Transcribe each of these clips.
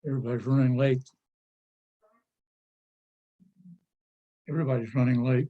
Everybody's running late. Everybody's running late.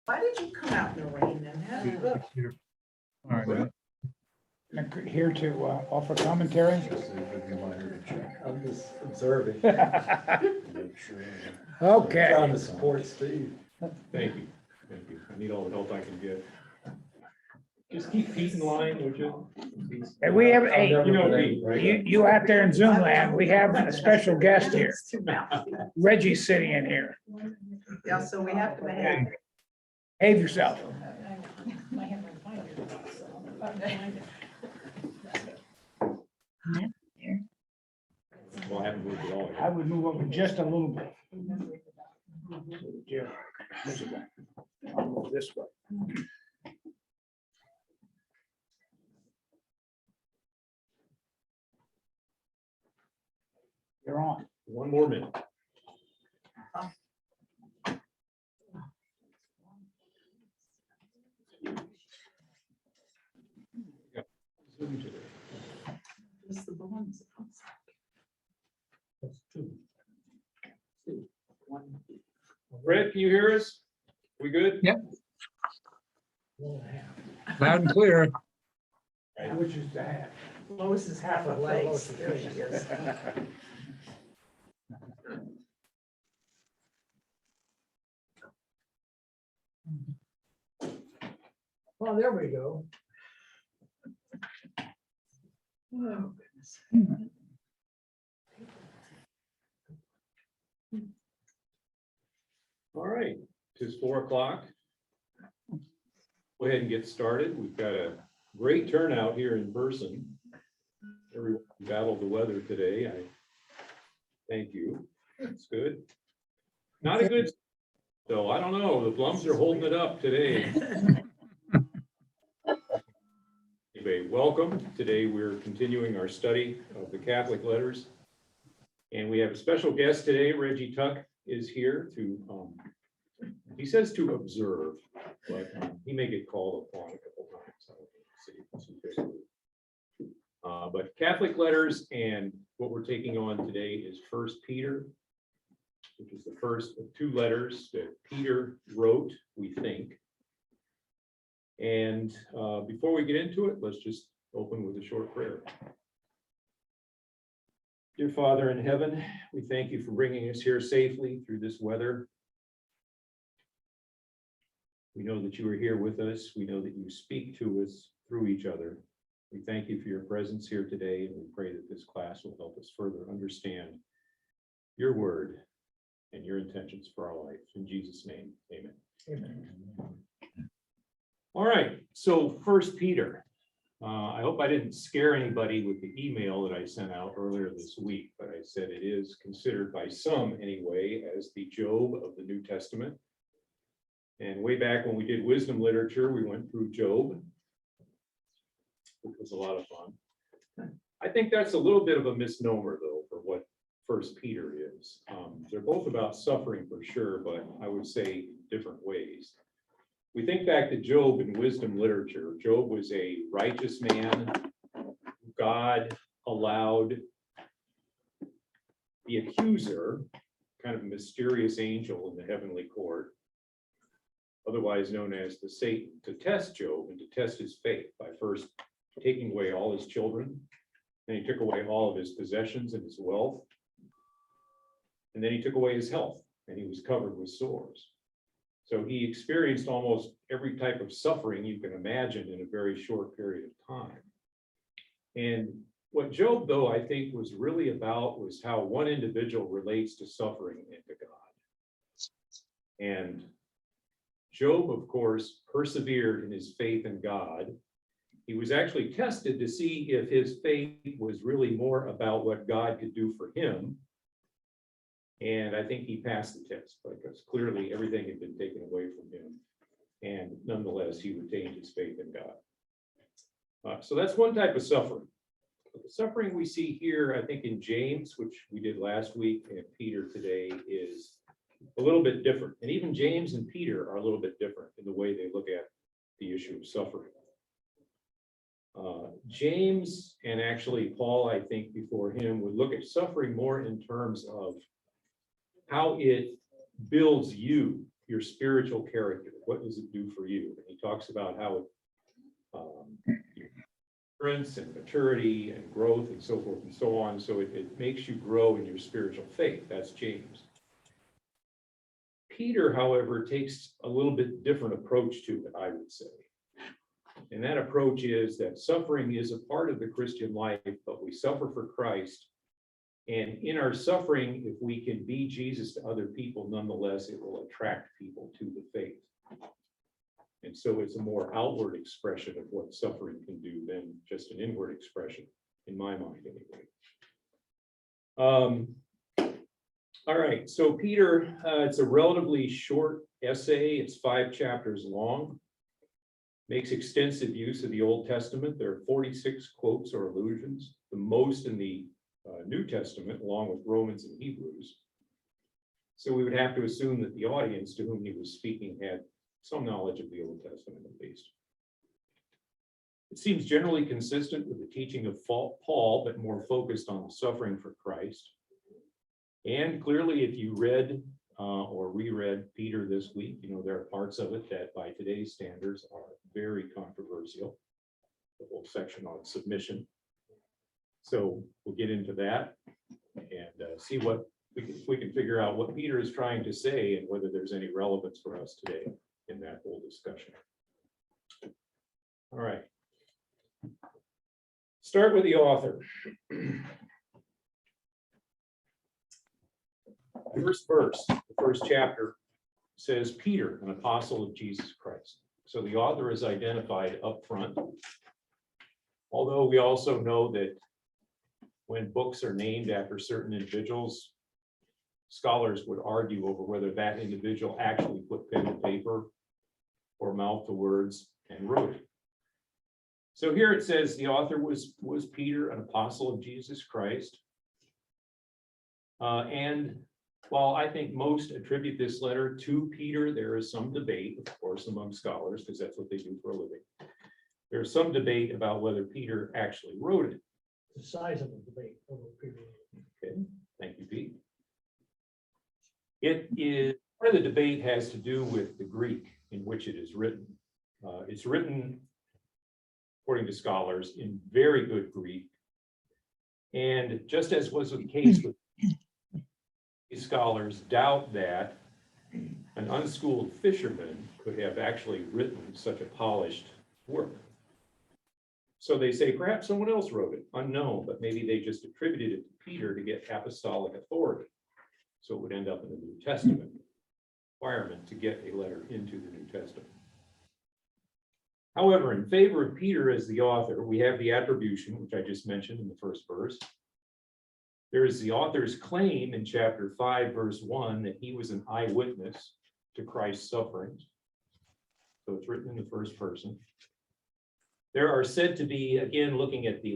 Why did you come out in the rain then? How did it look? Here. All right. Here to offer commentary. I'm just observing, Okay. trying to support Steve. Thank you. Thank you. I need all the help I can get. Just keep Pete in line, would you? And we have, I'll hey, never you know, forget Pete, it. right? you out there in Zoom land, we have a special guest here. It's too mouthy. Reggie's sitting in here. Yeah, so we have to behave. Behave yourself. Well, I haven't moved at all. I would move over just a little bit. Yeah, this way. I'll move this way. You're on. One more minute. Zoom today. Just the balloons. That's two. One. Fred, can you hear us? We good? Yep. Loud and clear. Which is the hat. Lois is half a legs. There she is. Well, there we go. Oh, goodness. All right, it's 4 o'clock. Go ahead and get started. We've got a great turnout here in person. Everyone battled the weather today. I thank you. That's good. Not a good, though. I don't know. The Plums are holding it up today. Anyway, welcome. Today we're continuing our study of the Catholic letters. And we have a special guest today. Reggie Tuck is here to, he says to observe, but he may get called upon a couple times. So we'll see. But Catholic letters, and what we're taking on today is 1 Peter, which is the first of 2 letters that Peter wrote, we think. And before we get into it, let's just open with a short prayer. Dear Father in heaven, we thank you for bringing us here safely through this weather. We know that you are here with us. We know that you speak to us through each other. We thank you for your presence here today, and we pray that this class will help us further understand your word and your intentions for our life. In Jesus' name, amen. Amen. All right, so 1 Peter. I hope I didn't scare anybody with the email that I sent out earlier this week, but I said it is considered by some anyway as the Job of the New Testament. And way back when we did wisdom literature, we went through Job, which was a lot of fun. I think that's a little bit of a misnomer, though, for what 1 Peter is. They're both about suffering for sure, but I would say different ways. We think back to Job in wisdom literature. Job was a righteous man. God allowed the accuser, kind of a mysterious angel in the heavenly court, otherwise known as the Satan, to test Job and to test his faith by first taking away all his children. And he took away all of his possessions and his wealth. And then he took away his health, and he was covered with sores. So he experienced almost every type of suffering you can imagine in a very short period of time. And what Job, though, I think was really about was how one individual relates to suffering and to God. And Job, of course, persevered in his faith in God. He was actually tested to see if his faith was really more about what God could do for him. And I think he passed the test because clearly everything had been taken away from him. And nonetheless, he retained his faith in God. So that's one type of suffering. But the suffering we see here, I think in James, which we did last week, and Peter today, is a little bit different. And even James and Peter are a little bit different in the way they look at the issue of suffering. James, and actually Paul, I think before him, would look at suffering more in terms of how it builds you, your spiritual character. What does it do for you? And he talks about how it endurance and maturity and growth and so forth and so on. So it makes you grow in your spiritual faith. That's James. Peter, however, takes a little bit different approach to it, I would say. And that approach is that suffering is a part of the Christian life, but we suffer for Christ. And in our suffering, if we can be Jesus to other people, nonetheless, it will attract people to the faith. And so it's a more outward expression of what suffering can do than just an inward expression, in my mind, anyway. All right, so Peter, it's a relatively short essay. It's 5 chapters long. Makes extensive use of the Old Testament. There are 46 quotes or allusions, the most in the New Testament, along with Romans and Hebrews. So we would have to assume that the audience to whom he was speaking had some knowledge of the Old Testament, at least. It seems generally consistent with the teaching of Paul, but more focused on the suffering for Christ. And clearly, if you read or reread Peter this week, you know, there are parts of it that by today's standards are very controversial. The whole section on submission. So we'll get into that and see what we can figure out what Peter is trying to say and whether there's any relevance for us today in that whole discussion. All right. Start with the author. The first verse, the first chapter says, Peter, an apostle of Jesus Christ. So the author is identified up front. Although we also know that when books are named after certain individuals, scholars would argue over whether that individual actually put pen to paper or mouth to words and wrote it. So here it says the author was Peter, an apostle of Jesus Christ. And while I think most attribute this letter to Peter, there is some debate, of course, among scholars, because that's what they do for a living. There's some debate about whether Peter actually wrote it. The size of the debate. Okay, thank you, Pete. It is, part of the debate has to do with the Greek in which it is written. It's written, according to scholars, in very good Greek. And just as was the case with scholars, doubt that an unschooled fisherman could have actually written such a polished work. So they say perhaps someone else wrote it, unknown, but maybe they just attributed it to Peter to get apostolic authority. So it would end up in the New Testament requirement to get a letter into the New Testament. However, in favor of Peter as the author, we have the attribution, which I just mentioned in the first verse. There is the author's claim in chapter 5, verse 1, that he was an eyewitness to Christ's sufferings. So it's written in the first person. There are said to be, again, looking at the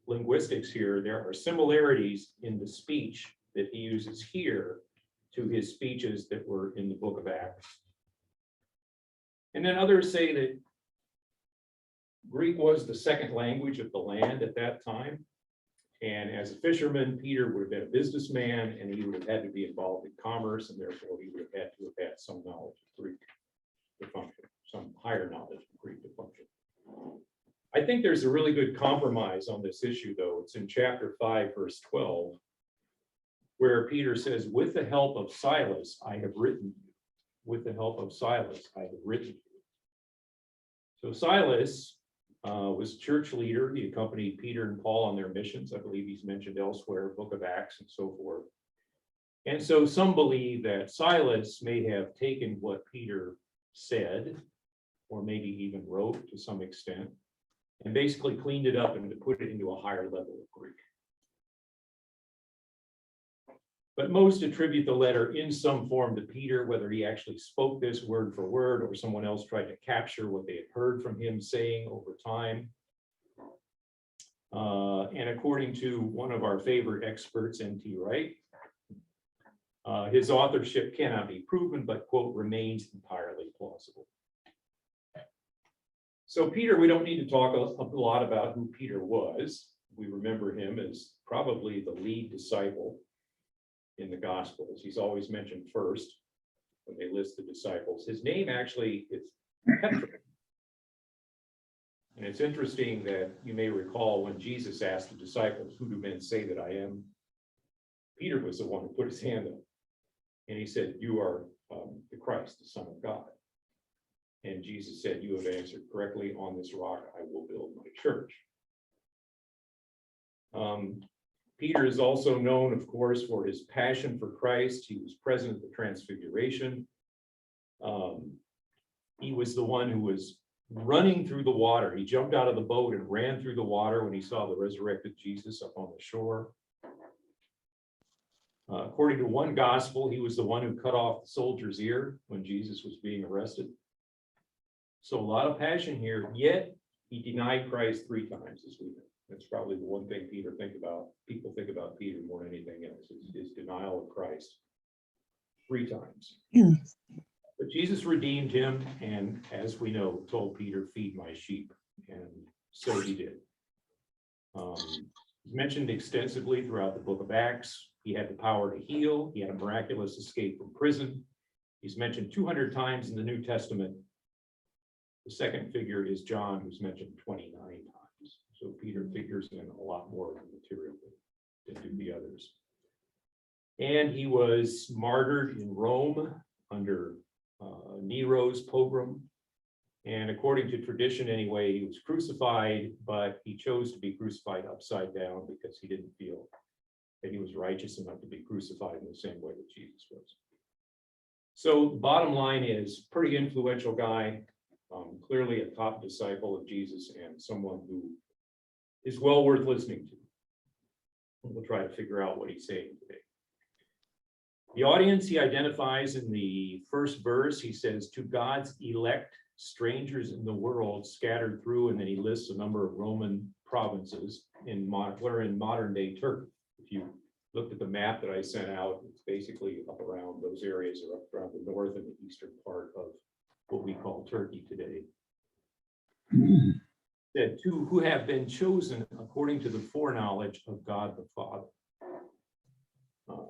linguistics here, there are similarities in the speech that he uses here to his speeches that were in the book of Acts. And then others say that Greek was the second language of the land at that time. And as a fisherman, Peter would have been a businessman, and he would have had to be involved in commerce, and therefore he would have had to have had some knowledge of Greek to function, some higher knowledge of Greek to function. I think there's a really good compromise on this issue, though. It's in chapter 5, verse 12, where Peter says, with the help of Silas, I have written you. With the help of Silas, I have written you. So Silas was church leader. He accompanied Peter and Paul on their missions. I believe he's mentioned elsewhere, book of Acts and so forth. And so some believe that Silas may have taken what Peter said, or maybe even wrote to some extent, and basically cleaned it up and put it into a higher level of Greek. But most attribute the letter in some form to Peter, whether he actually spoke this word for word or someone else tried to capture what they had heard from him saying over time. And according to one of our favorite experts, N.T. Wright, his authorship cannot be proven, but, quote, remains entirely plausible. So Peter, we don't need to talk a lot about who Peter was. We remember him as probably the lead disciple in the Gospels. He's always mentioned first. when they list the disciples. His name actually is Petra. And it's interesting that you may recall when Jesus asked the disciples, "Who do men say that I am?" Peter was the one who put his hand up. And he said, "You are the Christ, the Son of God." And Jesus said, "You have answered correctly. On this rock I will build my church." Peter is also known, of course, for his passion for Christ. He was present at the Transfiguration. He was the one who was running through the water. He jumped out of the boat and ran through the water when he saw the resurrected Jesus up on the shore. According to one gospel, he was the one who cut off the soldier's ear when Jesus was being arrested. So a lot of passion here, yet he denied Christ 3 times this week. That's probably the one thing people think about Peter more than anything else, is his denial of Christ 3 times. But Jesus redeemed him, and as we know, told Peter, "Feed my sheep," and so he did. He's mentioned extensively throughout the book of Acts. He had the power to heal. He had a miraculous escape from prison. He's mentioned 200 times in the New Testament. The second figure is John, who's mentioned 29 times. So Peter figures in a lot more of the material than do the others. And he was martyred in Rome under Nero's pogrom. And according to tradition anyway, he was crucified, but he chose to be crucified upside down because he didn't feel that he was righteous enough to be crucified in the same way that Jesus was. So the bottom line is, pretty influential guy, clearly a top disciple of Jesus and someone who is well worth listening to. We'll try to figure out what he's saying today. The audience he identifies in the first verse. He says, "To God's elect strangers in the world scattered through," and then he lists a number of Roman provinces in modern day Turkey. If you looked at the map that I sent out, it's basically up around those areas, or up around the north and the eastern part of what we call Turkey today. That two who have been chosen according to the foreknowledge of God the Father.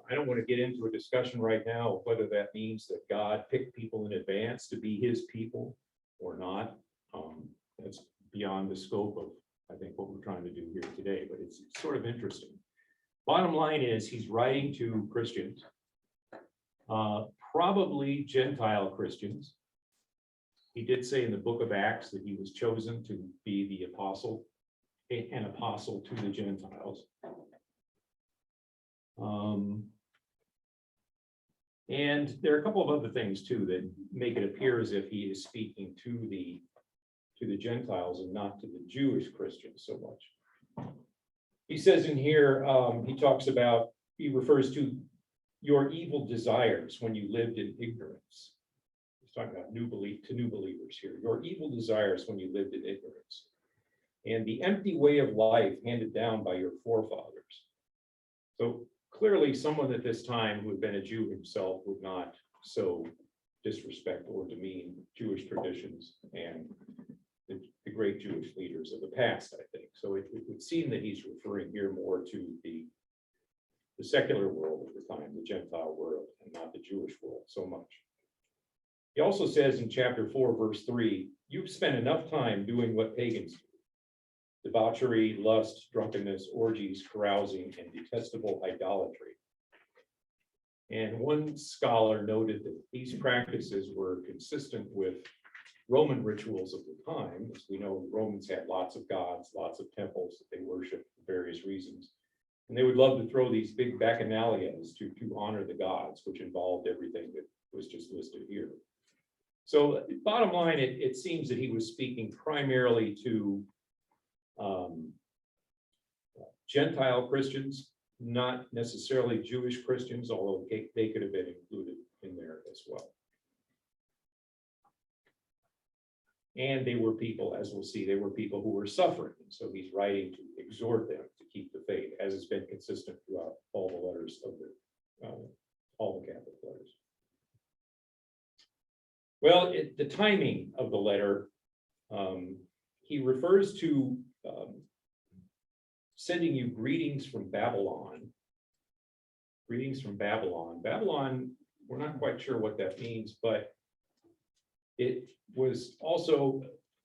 I don't want to get into a discussion right now of whether that means that God picked people in advance to be his people or not. That's beyond the scope of, I think, what we're trying to do here today, but it's sort of interesting. Bottom line is, he's writing to Christians, probably Gentile Christians. He did say in the book of Acts that he was chosen to be the apostle, an apostle to the Gentiles. And there are a couple of other things too that make it appear as if he is speaking to the Gentiles and not to the Jewish Christians so much. He says in here, he refers to your evil desires when you lived in ignorance. He's talking about new believers here. Your evil desires when you lived in ignorance, and the empty way of life handed down by your forefathers. So clearly someone at this time who had been a Jew himself would not so disrespect or demean Jewish traditions and the great Jewish leaders of the past, I think. So it would seem that he's referring here more to the secular world at the time, the Gentile world, and not the Jewish world so much. He also says in chapter 4, verse 3, "You've spent enough time doing what pagans do. Debauchery, lust, drunkenness, orgies, carousing, and detestable idolatry." And one scholar noted that these practices were consistent with Roman rituals of the time. As we know, the Romans had lots of gods, lots of temples that they worshiped for various reasons. And they would love to throw these big bacchanalias to honor the gods, which involved everything that was just listed here. So bottom line, it seems that he was speaking primarily to Gentile Christians, not necessarily Jewish Christians, although they could have been included in there as well. And they were people, as we'll see, they were people who were suffering. So he's writing to exhort them to keep the faith, as has been consistent throughout all the letters of all the Catholic letters. Well, the timing of the letter, he refers to sending you greetings from Babylon. Greetings from Babylon. Babylon we're not quite sure what that means, but it was also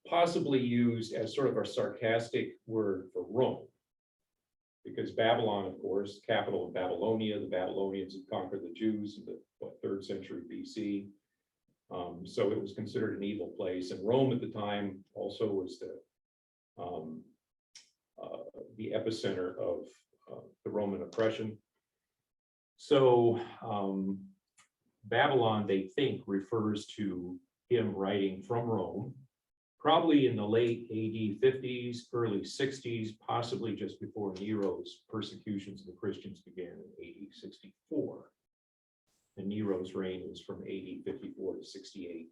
possibly used as sort of a sarcastic word for Rome. Because Babylon, of course, capital of Babylonia, the Babylonians had conquered the Jews in the 3rd century BC. So it was considered an evil place. And Rome at the time also was the epicenter of the Roman oppression. So Babylon, they think, refers to him writing from Rome, probably in the late AD 50s, early 60s, possibly just before Nero's persecutions of the Christians began in AD 64. And Nero's reign was from AD 54 to 68.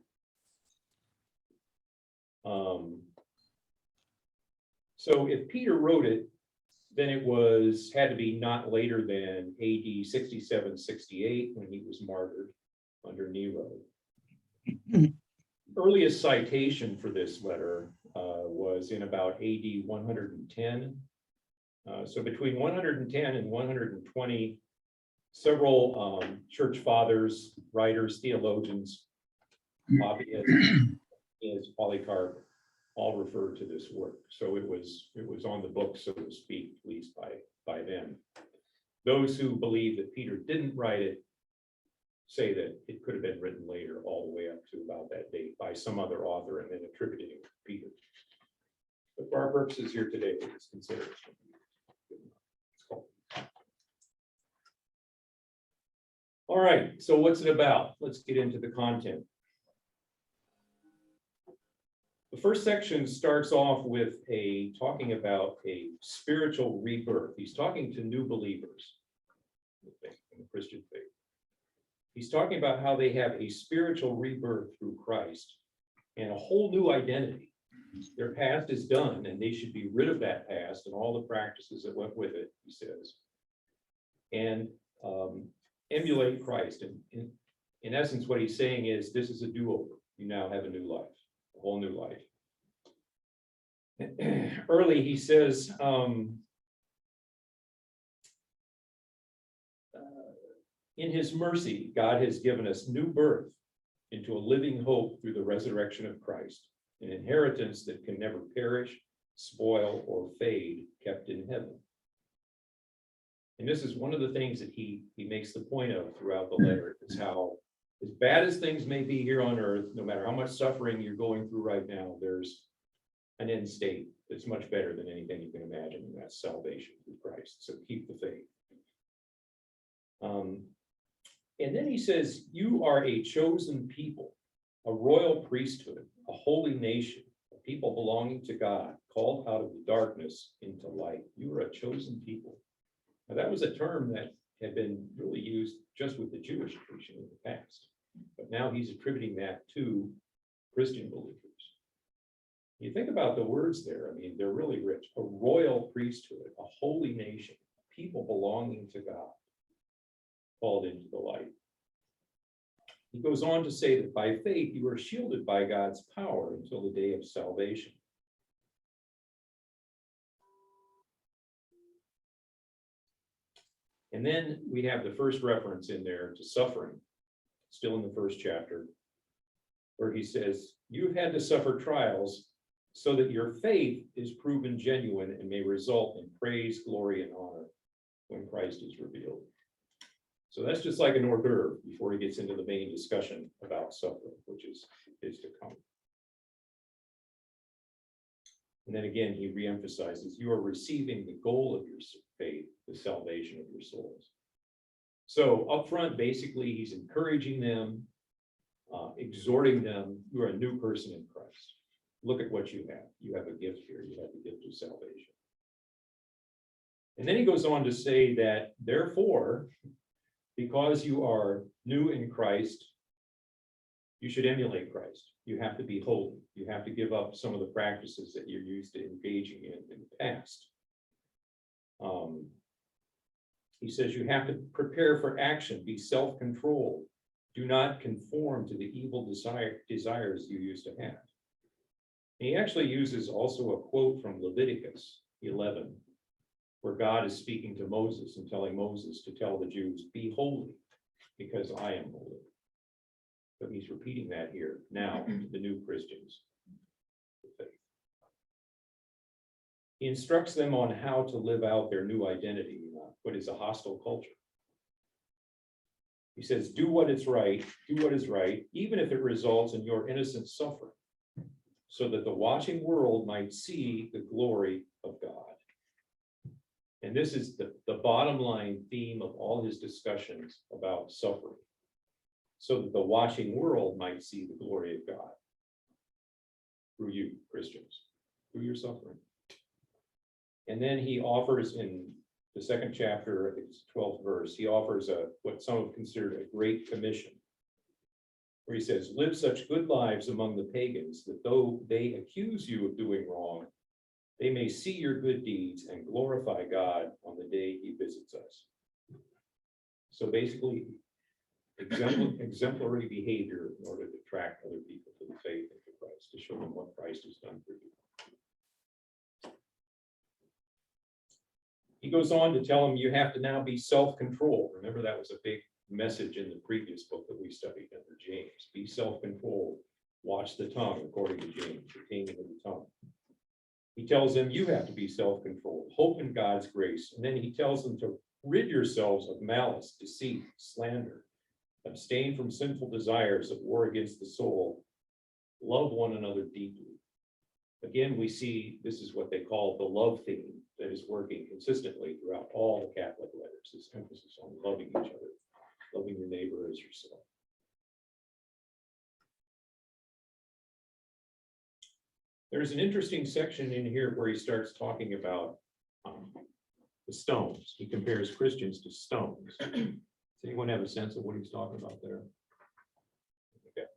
So if Peter wrote it, then it had to be not later than AD 67, 68, when he was martyred under Nero. Earliest citation for this letter was in about AD 110. So between 110 and 120, several church fathers, writers, theologians, Papias, Polycarp, all referred to this work. So it was on the book, so to speak, at least by them. Those who believe that Peter didn't write it say that it could have been written later, all the way up to about that date by some other author and then attributing it to Peter. But for our purposes here today, it's considered. All right, so what's it about? Let's get into the content. The first section starts off with talking about a spiritual rebirth. He's talking to new believers in the Christian faith. He's talking about how they have a spiritual rebirth through Christ and a whole new identity. Their past is done, and they should be rid of that past and all the practices that went with it, he says, and emulate Christ. And in essence, what he's saying is, this is a do-over. You now have a new life, a whole new life. Early, he says, in his mercy, God has given us new birth into a living hope through the resurrection of Christ, an inheritance that can never perish, spoil, or fade, kept in heaven. And this is one of the things that he makes the point of throughout the letter, is how, as bad as things may be here on earth, no matter how much suffering you're going through right now, there's an end state that's much better than anything you can imagine, and that's salvation through Christ. So keep the faith. And then he says, you are a chosen people, a royal priesthood, a holy nation, a people belonging to God, called out of the darkness into light. You are a chosen people. Now, that was a term that had been really used just with the Jewish nation in the past. But now he's attributing that to Christian believers. You think about the words there, I mean, they're really rich. A royal priesthood, a holy nation, people belonging to God, called into the light. He goes on to say that by faith you are shielded by God's power until the day of salvation. And then we have the first reference in there to suffering, still in the first chapter, where he says, you've had to suffer trials so that your faith is proven genuine and may result in praise, glory, and honor when Christ is revealed. So that's just like an hors d'oeuvre before he gets into the main discussion about suffering, which is to come. And then again, he reemphasizes, you are receiving the goal of your faith, the salvation of your souls. So up front, basically, he's encouraging them, exhorting them, you are a new person in Christ. Look at what you have. You have a gift here. You have the gift of salvation. And then he goes on to say that, therefore, because you are new in Christ, you should emulate Christ. You have to be holy. You have to give up some of the practices that you're used to engaging in the past. He says you have to prepare for action, be self-controlled. Do not conform to the evil desires you used to have. And he actually uses also a quote from Leviticus 11, where God is speaking to Moses and telling Moses to tell the Jews, be holy, because I am holy. But he's repeating that here now to the new Christians. He instructs them on how to live out their new identity in what is a hostile culture. He says, do what is right, even if it results in your innocent suffering, so that the watching world might see the glory of God. And this is the bottom line theme of all his discussions about suffering, so that the watching world might see the glory of God through you, Christians, through your suffering. And then he offers in the second chapter, I think it's 12th verse, he offers what some have considered a great commission, where he says, live such good lives among the pagans that though they accuse you of doing wrong, they may see your good deeds and glorify God on the day he visits us. So basically, exemplary behavior in order to attract other people to the faith into Christ, to show them what Christ has done for you. He goes on to tell them you have to now be self-controlled. Remember, that was a big message in the previous book that we studied under James. Be self-controlled. Watch the tongue, according to James, the taming of the tongue. He tells them you have to be self-controlled. Hope in God's grace. And then he tells them to rid yourselves of malice, deceit, slander. Abstain from sinful desires that war against the soul. Love one another deeply. Again, we see this is what they call the love theme that is working consistently throughout all the Catholic letters, this emphasis on loving each other, loving your neighbor as yourself. There's an interesting section in here where he starts talking about the stones. He compares Christians to stones. Does anyone have a sense of what he's talking about there? Okay.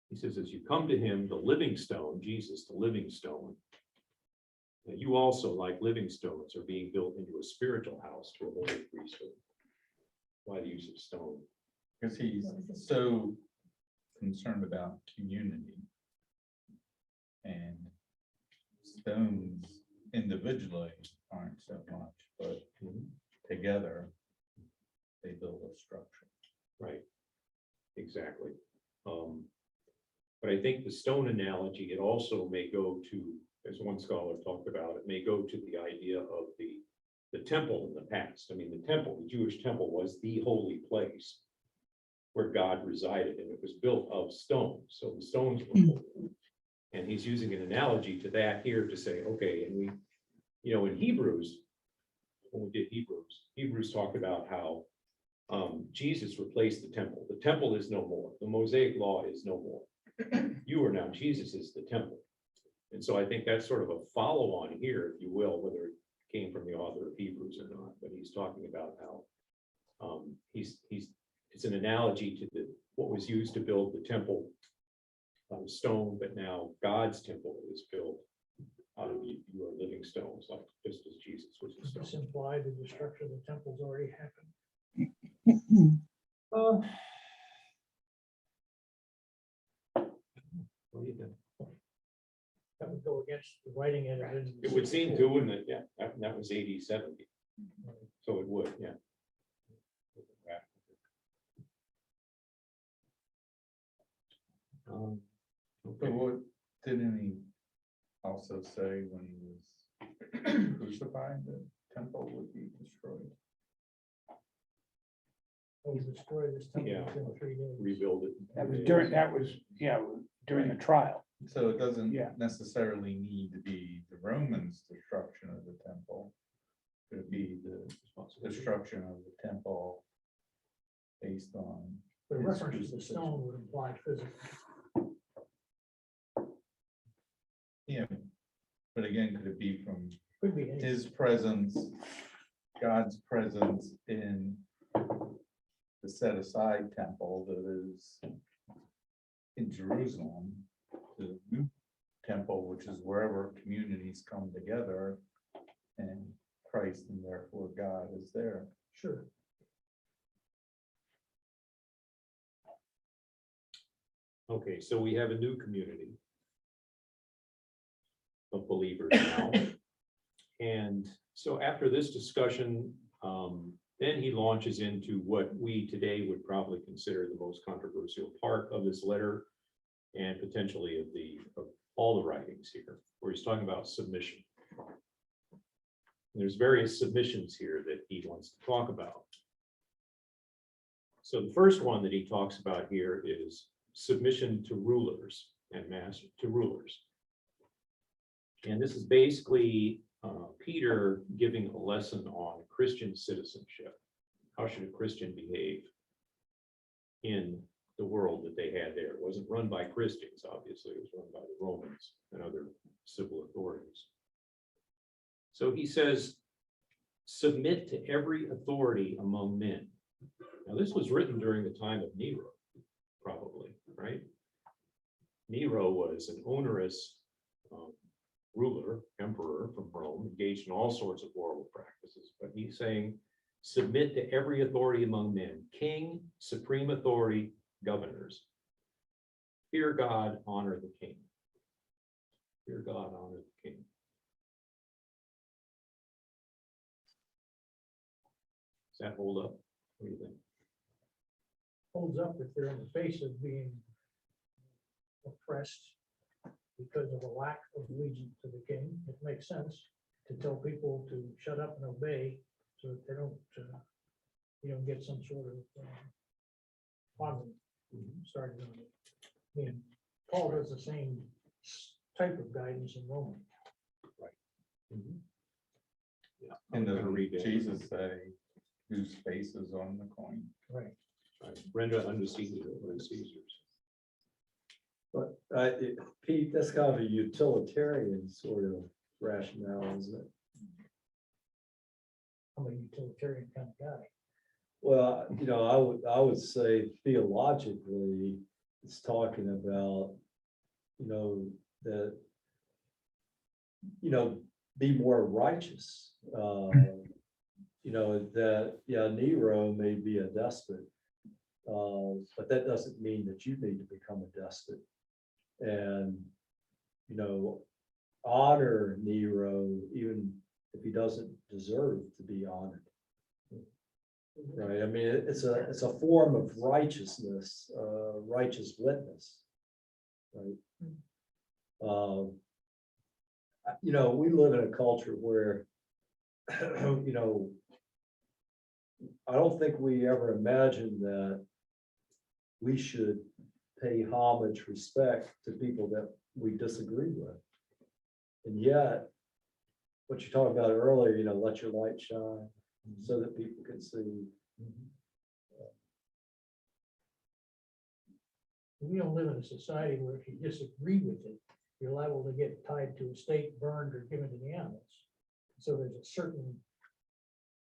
He says, as you come to him, the living stone, Jesus, the living stone, that you also, like living stones, are being built into a spiritual house to a holy priesthood. Why the use of stone? Because he's so concerned about community, and stones individually aren't so much, but together they build a structure. Right, exactly. But I think the stone analogy, it also may go to, as one scholar talked about, it may go to the idea of the temple in the past. I mean, the temple, the Jewish temple, was the holy place where God resided, and it was built of stone. So the stones were holy. And he's using an analogy to that here to say, okay, and we, you know, in Hebrews, when we did Hebrews talked about how Jesus replaced the temple. The temple is no more. The Mosaic law is no more. You are now, Jesus is the temple. And so I think that's sort of a follow on here, if you will, whether it came from the author of Hebrews or not, but he's talking about how it's an analogy to what was used to build the temple out of stone, but now God's temple is built out of your living stones, like just as Jesus was a Does this stone. imply the destruction of the temple's already happened? What do you think? That would go against the writing it. It would seem to, wouldn't it? Yeah, that was AD 70. So it would, yeah. But what didn't he also say when he was crucified, the temple would be destroyed? He destroyed this temple Yeah. within 3 days. Rebuild it. During the trial. So it doesn't Yeah. necessarily need to be the Romans' destruction of the temple. It would be the destruction of the temple based on. The his reference to the crucifixion. stone would imply physical. Yeah, but again, could it be from Could be any. his presence, God's presence in the set aside temple that is in Jerusalem, the new temple, which is wherever communities come together, and Christ and therefore God is there. Sure. Okay, so we have a new community of believers now. And so after this discussion, Then he launches into what we today would probably consider the most controversial part of this letter, and potentially of all the writings here, where he's talking about submission. There's various submissions here that he wants to talk about. So the first one that he talks about here is submission to rulers and to rulers. And this is basically Peter giving a lesson on Christian citizenship. How should a Christian behave in the world that they had there? It wasn't run by Christians, obviously. It was run by the Romans and other civil authorities. So he says, submit to every authority among men. Now, this was written during the time of Nero, probably, right? Nero was an onerous ruler, emperor from Rome, engaged in all sorts of horrible practices. But he's saying, submit to every authority among men, king, supreme authority, governors. Fear God, honor the king. Fear God, honor the king. Does that hold up? What do you think? Holds up if they're in the face of being oppressed because of a lack of allegiance to the king. It makes sense to tell people to shut up and obey so that they don't, you know, get some sort of problem started on it. I mean, Paul does the same type of guidance in Roman. Yeah. And I'm gonna read doesn't that. Jesus say whose face is on the coin? Right. Render unto Caesar what is Caesar's. But Pete, that's kind of a utilitarian sort of rationale, isn't it? I'm a utilitarian kind of guy. Well, you know, I would say theologically, it's talking about, you know, that, you know, be more righteous. You know, that, yeah, Nero may be a despot, but that doesn't mean that you need to become a despot. And, you know, honor Nero, even if he doesn't deserve to be honored. Right, I mean, it's a form of righteousness, righteous witness. Right. You know, we live in a culture where, you know, I don't think we ever imagined that we should pay homage, respect to people that we disagree with. And yet, what you talked about earlier, you know, let your light shine so that people can see. We don't live in a society where if you disagree with it, you're liable to get tied to a stake, burned, or given to the animals. So there's a certain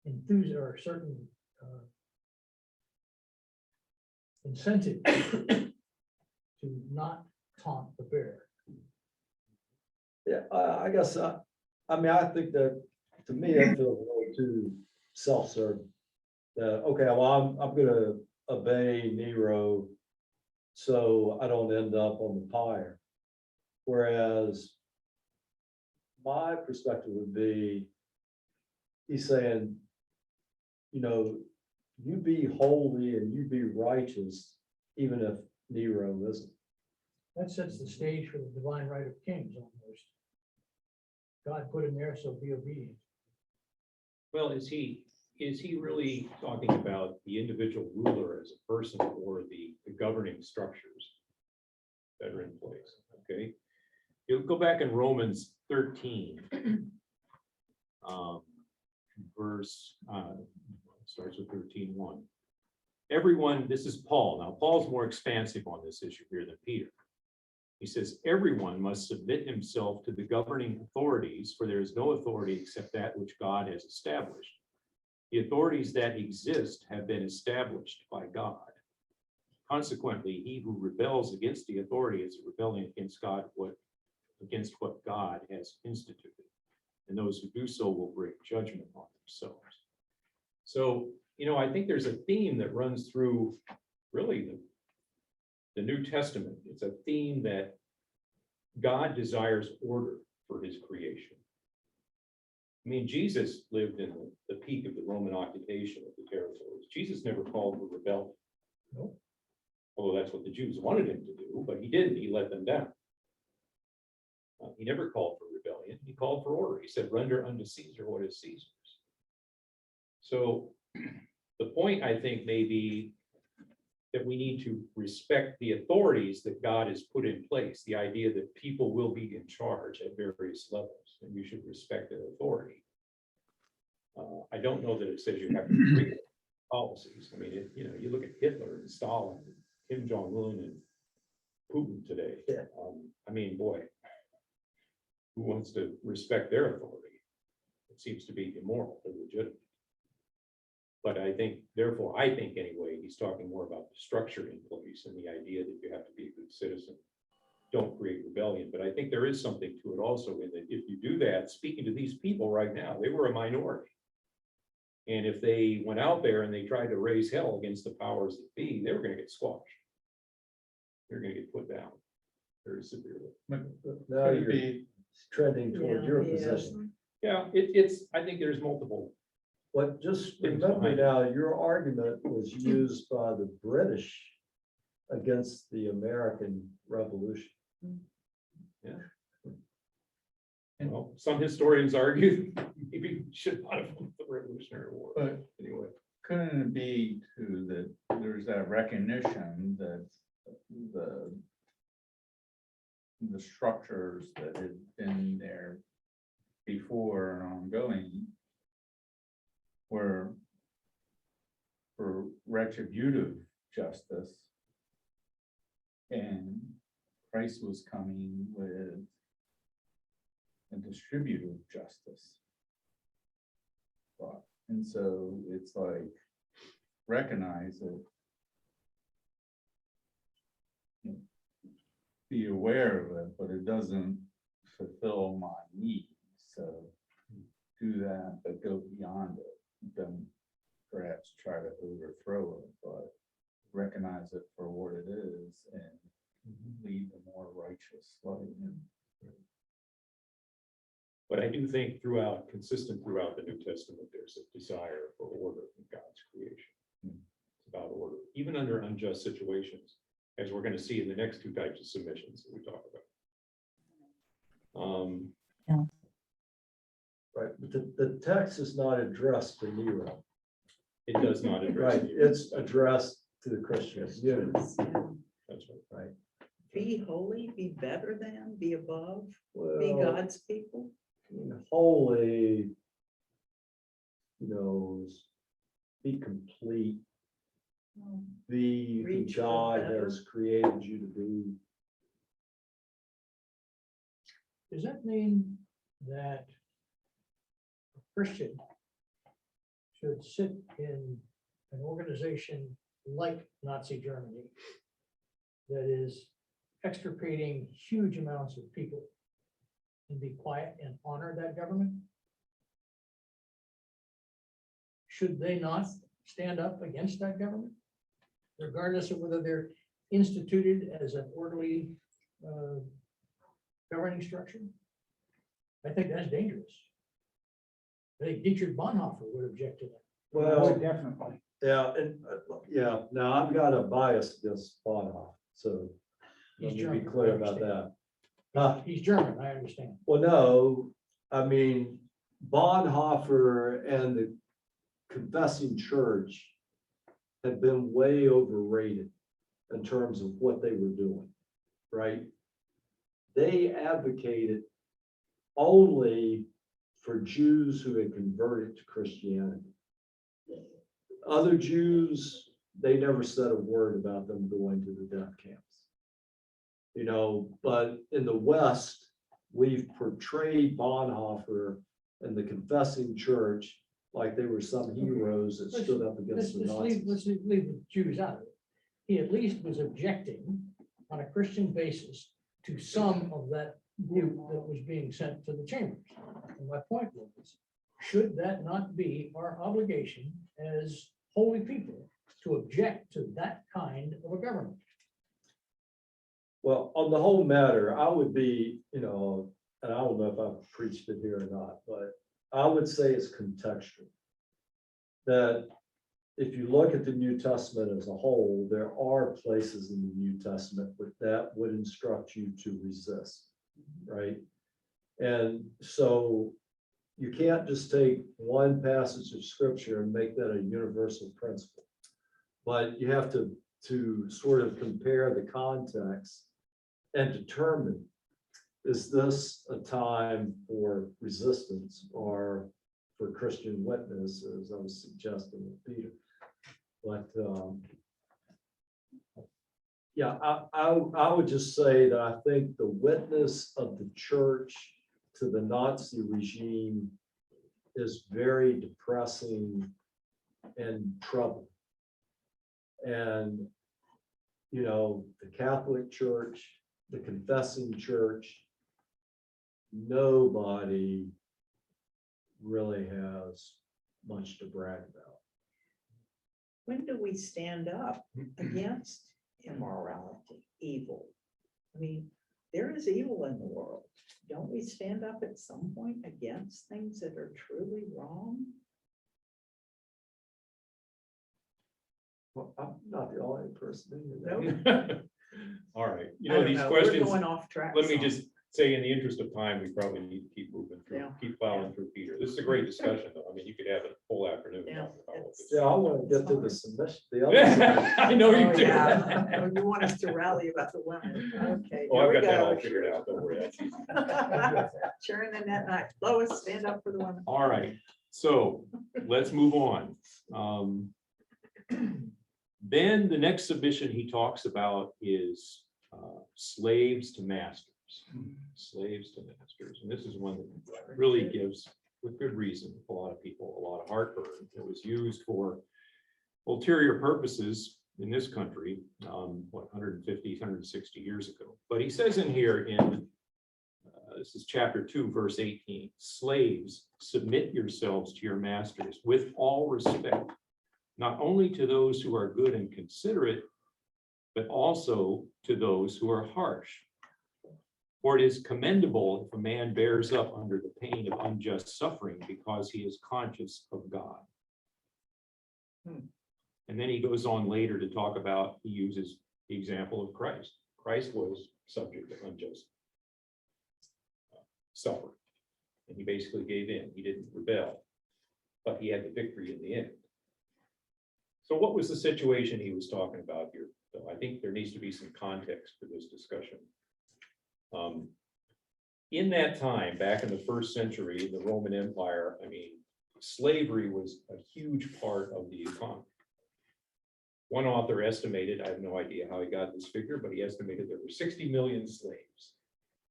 enthusiasm or a certain incentive to not taunt the bear. Yeah, I guess, I mean, I think that, to me, I feel a little too self-serving. That, okay, well, I'm gonna obey Nero so I don't end up on the pyre. Whereas my perspective would be, he's saying, you know, you be holy and you be righteous, even if Nero isn't. That sets the stage for the divine right of kings almost. God put him there, so be obedient. Well, is he really talking about the individual ruler as a person or the governing structures that are in place? Okay. You'll go back in Romans 13, verse, starts with 13:1. Everyone, this is Paul. Now, Paul's more expansive on this issue here than Peter. He says, everyone must submit himself to the governing authorities, for there is no authority except that which God has established. The authorities that exist have been established by God. Consequently, he who rebels against the authority is rebelling against God, against what God has instituted. And those who do so will bring judgment on themselves. So, you know, I think there's a theme that runs through really the New Testament. It's a theme that God desires order for his creation. I mean, Jesus lived in the peak of the Roman occupation of the territories. Jesus never called for rebellion. Nope. Although that's what the Jews wanted him to do, but he didn't. He let them down. He never called for rebellion. He called for order. He said, render unto Caesar what is Caesar's. So the point, I think, may be that we need to respect the authorities that God has put in place, the idea that people will be in charge at various levels, and you should respect their authority. I don't know that it says you have to agree with policies. I mean, you look at Hitler and Stalin, Kim Jong-un and Putin today. Yeah. I mean, boy, who wants to respect their authority? It seems to be immoral or legitimate. But I think anyway, he's talking more about the structure in place and the idea that you have to be a good citizen. Don't create rebellion. But I think there is something to it also in that if you do that, speaking to these people right now, they were a minority. And if they went out there and they tried to raise hell against the powers that be, they were going to get squashed. They're going to get put down very severely. Now Could it you're be, trending toward your Yeah, position. Yeah, I think there's multiple. But just Things remember behind it. now, your argument was used by the British against the American Revolution. Well, some historians argue maybe we should not have won the Revolutionary War. but Anyway, couldn't it be too that there's that recognition that the structures that had been there before and ongoing were for retributive justice, and Christ was coming with a distributive justice. And so it's like, recognize it. Be aware of it, but it doesn't fulfill my needs, so do that, but go beyond it. Don't perhaps try to overthrow it, but recognize it for what it is and lead a more righteous life. but I do think consistent throughout the New Testament, there's a desire for order in God's creation. It's about order, even under unjust situations, as we're going to see in the next two types of submissions that we talk about. Right, but the text is not addressed to Nero. It does not address. Right, it's addressed to the Christian community, That's right. right? Be holy, be better than, be above, be Well, God's people. holy, be complete, be who Reach for God better. has created you to be. Does that mean that a Christian should sit in an organization like Nazi Germany that is extirpating huge amounts of people and be quiet and honor that government? Should they not stand up against that government, regardless of whether they're instituted as an orderly governing structure? I think that's dangerous. I think Dietrich Bonhoeffer would object to that. Well, Definitely. yeah, and, now I've got a bias against Bonhoeffer, so let He's me be German, clear I about understand. that. He's German, I understand. Well, no, I mean, Bonhoeffer and the Confessing Church had been way overrated in terms of what they were doing, right? They advocated only for Jews who had converted to Christianity. Other Jews, they never said a word about them going to the death camps. But in the West, we've portrayed Bonhoeffer and the Confessing Church like they were some heroes that stood up against the Nazis. Let's leave the Jews out of it. He at least was objecting on a Christian basis to some of that group that was being sent to the chambers. And my point was, should that not be our obligation as holy people to object to that kind of a government? Well, on the whole matter, I would be, and I don't know if I've preached it here or not, but I would say it's contextual. That if you look at the New Testament as a whole, there are places in the New Testament that would instruct you to resist, right? And so you can't just take one passage of scripture and make that a universal principle. But you have to sort of compare the context and determine, is this a time for resistance or for Christian witness, as I was suggesting with Peter? But yeah, I would just say that I think the witness of the church to the Nazi regime is very depressing and troubling. And, you know, the Catholic Church, the confessing church, nobody really has much to brag about. When do we stand up against immorality, evil? I mean, there is evil in the world. Don't we stand up at some point against things that are truly wrong? Well, I'm not the only person in Nope. All right, you I know, don't these know. questions, We're going off track. let me some. just say, in the interest of time, we probably need to keep moving through, Yeah. keep plowing through Peter. This is a great discussion, though. I mean, you could have a whole afternoon Yeah, talking about it's- this. Yeah, I want to get to the submission, the other submission. I know you Oh, do. yeah. Oh, you want us to rally about the women? Okay. Oh, here I've we got that go. all figured out, don't worry. That's easy. Sharon and that night. Lois, stand up for the women. All right, so let's move on. Then the next submission he talks about is slaves to masters. Slaves to masters, and this is one that really gives, with good reason, a lot of people a lot of heartburn. It was used for ulterior purposes in this country, 150, 160 years ago. But he says in here in this is chapter 2, verse 18, slaves, submit yourselves to your masters with all respect, not only to those who are good and considerate, but also to those who are harsh. For it is commendable if a man bears up under the pain of unjust suffering because he is conscious of God. And then he goes on later to talk about, he uses the example of Christ. Christ was subject to unjust suffering. And he basically gave in. He didn't rebel, but he had the victory in the end. So what was the situation he was talking about here? So I think there needs to be some context for this discussion. In that time, back in the 1st century, the Roman Empire, I mean, slavery was a huge part of the economy. One author estimated, I have no idea how he got this figure, but he estimated there were 60 million slaves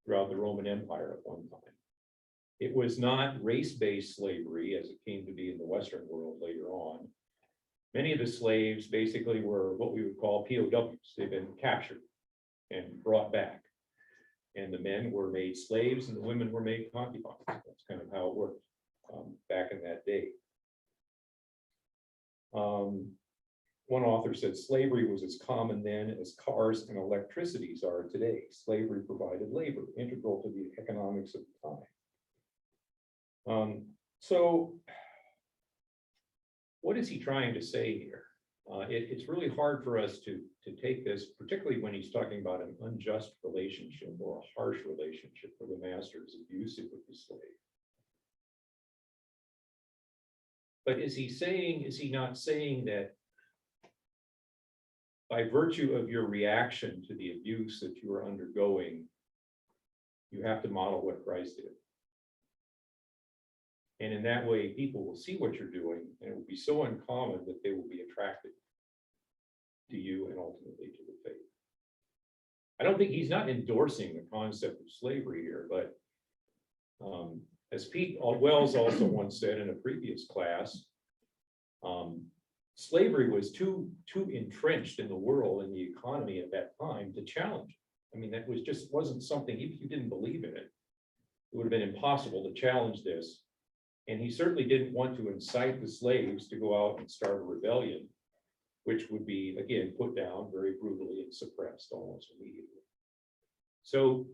throughout the Roman Empire at one time. It was not race-based slavery as it came to be in the Western world later on. Many of the slaves basically were what we would call POWs. They've been captured and brought back. And the men were made slaves and the women were made concubines. That's kind of how it worked back in that day. One author said slavery was as common then as cars and electricities are today. Slavery provided labor, integral to the economics of the time. So what is he trying to say here? It's really hard for us to take this, particularly when he's talking about an unjust relationship or a harsh relationship where the master is abusive with the slave. But is he not saying that by virtue of your reaction to the abuse that you are undergoing, you have to model what Christ did? And in that way, people will see what you're doing, and it will be so uncommon that they will be attracted to you and ultimately to the faith. I don't think he's not endorsing the concept of slavery here, but as Pete Wells also once said in a previous class, slavery was too entrenched in the world and the economy at that time to challenge it. I mean, that was just wasn't something, even if you didn't believe in it, it would have been impossible to challenge this. And he certainly didn't want to incite the slaves to go out and start a rebellion, which would be, again, put down very brutally and suppressed almost immediately. So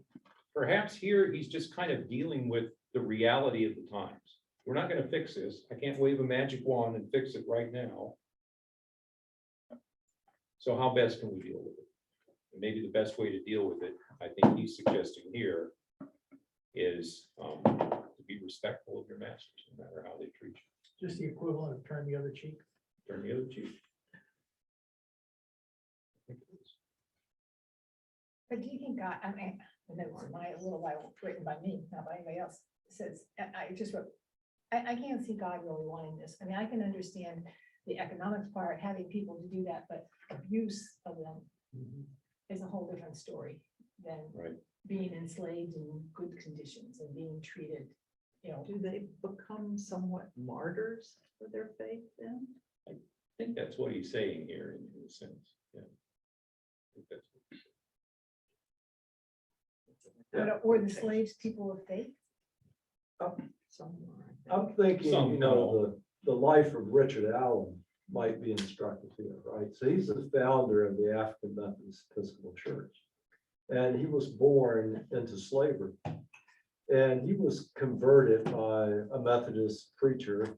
perhaps here he's just kind of dealing with the reality of the times. we're not gonna fix this. I can't wave a magic wand and fix it right now. So how best can we deal with it? And maybe the best way to deal with it, I think he's suggesting here, is to be respectful of your masters, no matter how they treat you. Just the equivalent of turn the other cheek. Turn the other cheek. I think it is. But do you think God, I mean, the notes in my little Bible written by me, not by anybody else, says, I just wrote, I can't see God really wanting this. I mean, I can understand the economics part, having people to do that, but abuse of them is a whole different story than Right. being enslaved in good conditions and being treated, you know. Do they become somewhat martyrs for their faith then? I think that's what he's saying here in a sense. Yeah. I think that's what he's saying. Or the slaves, people of faith. Somewhere. I'm thinking, Some, you know, the life of Richard Allen might be instructive here, right? So he's the founder of the African Methodist Episcopal Church. And he was born into slavery. And he was converted by a Methodist preacher.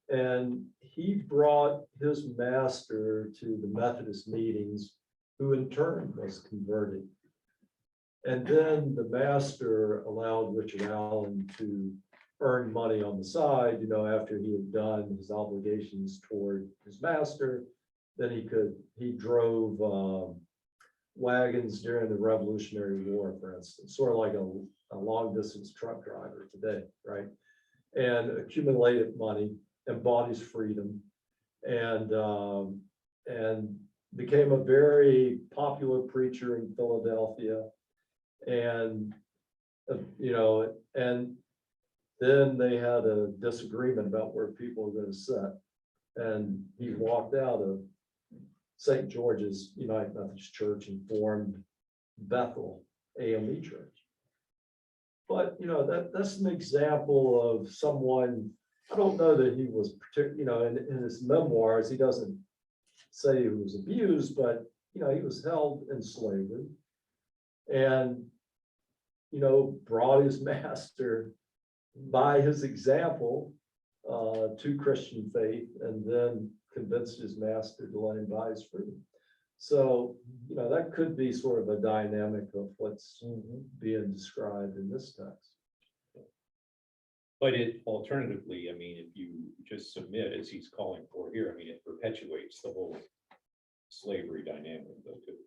And he brought his master to the Methodist meetings, who in turn was converted. And then the master allowed Richard Allen to earn money on the side, you know, after he had done his obligations toward his master. Then he drove wagons during the Revolutionary War, for instance, sort of like a long distance truck driver today, right? And accumulated money and bought his freedom and became a very popular preacher in Philadelphia. And, you know, and then they had a disagreement about where people were going to sit. And he walked out of St. George's United Methodist Church and formed Bethel AME Church. But, you know, that's an example of someone, I don't know that he was particular, you know, in his memoirs, he doesn't say he was abused, but, you know, he was held in slavery. And, you know, brought his master by his example to Christian faith, and then convinced his master to let him buy his freedom. So, you know, that could be sort of a dynamic of what's being described in this text. But it alternatively, I mean, if you just submit as he's calling for here, I mean, it perpetuates the whole slavery dynamic though too.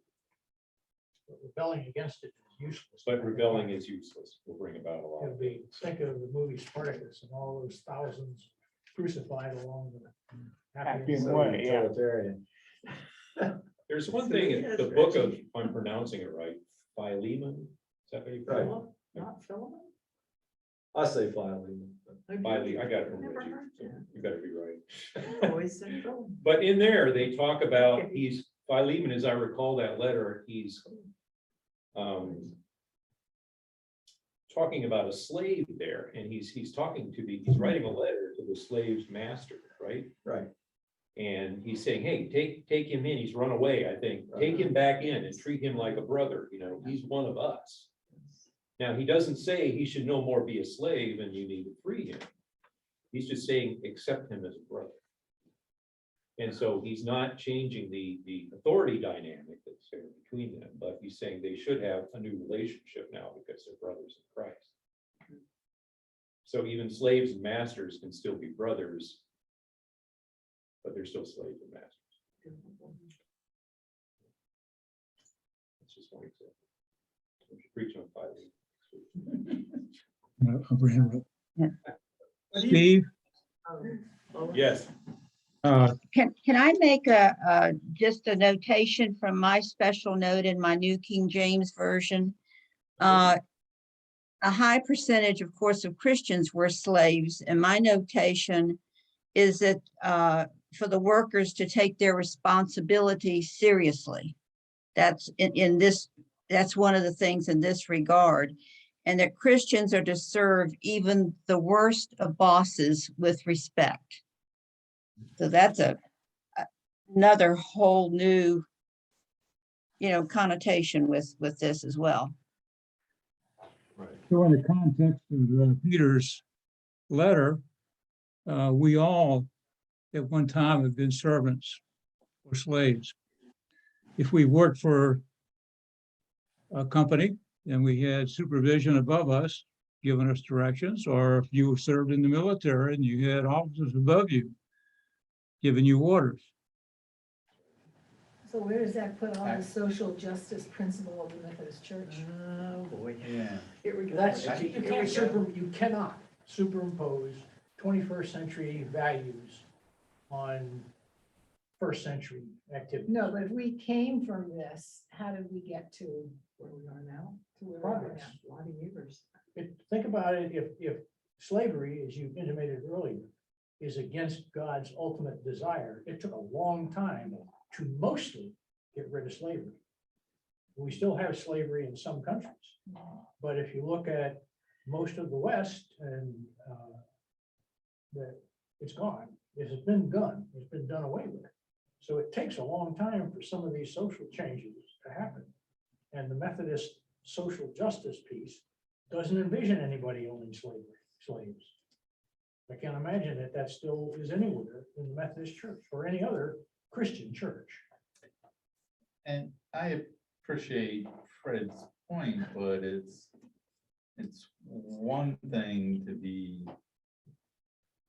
But rebelling against it is useless. But rebelling is useless, will bring about a lot. It'll be, think of the movie Spartacus and all those thousands crucified along the Happy So way, yeah. utilitarian. There's one So thing he in has the book of, Reggie. if I'm pronouncing it right, Philemon, is that how you Right. pronounce Not Philemon? I say Philemon. it? Philemon, I got it from Never Reggie, heard so that. you better be right. I always said Philemon. But in there, they talk about, Philemon, as I recall that letter, he's talking about a slave there, and he's he's writing a letter to the slave's master, right? Right. And he's saying, hey, take him in, he's run away, I think, take him back in and treat him like a brother, you know, he's one of us. Now, he doesn't say he should no more be a slave and you need to free him. He's just saying, accept him as a brother. And so he's not changing the authority dynamic that's there between them, but he's saying they should have a new relationship now because they're brothers in Christ. So even slaves and masters can still be brothers, but they're still slaves and masters. That's just one example. We should preach on Philemon. Steve, Yes. Can I make just a notation from my special note in my New King James Version? A high percentage, of course, of Christians were slaves, and my notation is that for the workers to take their responsibility seriously. That's in this, that's one of the things in this regard, and that Christians are to serve even the worst of bosses with respect. So that's another whole new, you know, connotation with this as well. so in the context of Peter's letter, we all at one time have been servants or slaves. If we worked for a company and we had supervision above us, giving us directions, or if you served in the military and you had officers above you giving you orders. So where does that put on the social justice principle of the Methodist Church? Oh, boy. Yeah. Here we go. That's, Here you we can't go. you cannot superimpose 21st century values on first century activity. No, but if we came from this, how did we get to Where we are now, to where we are Progress. now? a lot of years. Think about it, if slavery, as you intimated earlier, is against God's ultimate desire, it took a long time to mostly get rid of slavery. We still have slavery in some countries, but if you look at most of the West and that it's gone, it's been done, it's been done away with. So it takes a long time for some of these social changes to happen. And the Methodist social justice piece doesn't envision anybody owning slaves. I can't imagine that that still is anywhere in the Methodist Church or any other Christian church. And I appreciate Fred's point, but it's one thing to be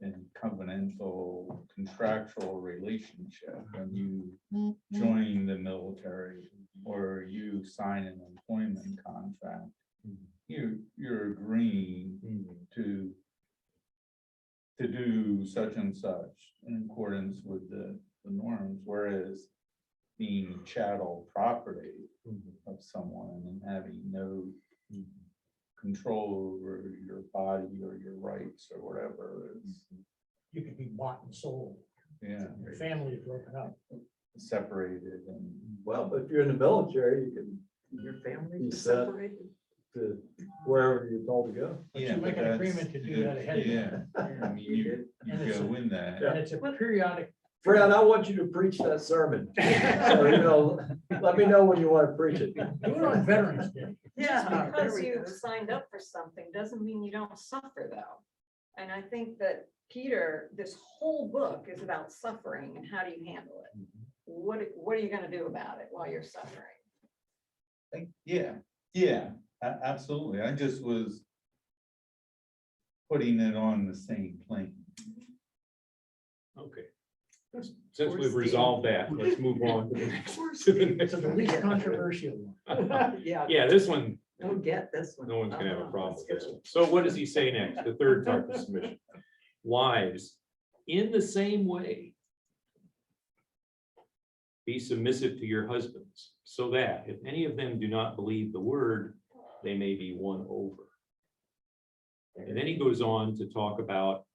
in covenantal contractual relationship when you join the military or you sign an employment contract. You're agreeing to do such and such in accordance with the norms, whereas being chattel property of someone and having no control over your body or your rights or whatever is, You could be bought and sold, yeah, your family is broken up. separated and. Well, but if you're in the military, you can Your family You is said- separated. to wherever you're told to go. But you Yeah, make but an that's- agreement to do that ahead of time. Yeah, I mean, you And it's go in that. And it's a periodic. Fred, I want you to preach that sermon. So, you know, let me know when you want to preach it. Do it on Veterans Day. Yeah. Just because there we you've go. signed up for something doesn't mean you don't suffer, though. And I think that Peter, this whole book is about suffering and how do you handle it? What are you gonna do about it while you're suffering? Yeah, absolutely. I just was putting it on the same plane. Okay. Since we've resolved that, let's move on to the next. to the next So the one. least controversial one. Yeah. Yeah, this one, Don't get this one. no one's gonna have a problem Let's with this go. one. So what does he say next? The third type of submission. Wives, in the same way, be submissive to your husbands, so that if any of them do not believe the word, they may be won over. And then he goes on to talk about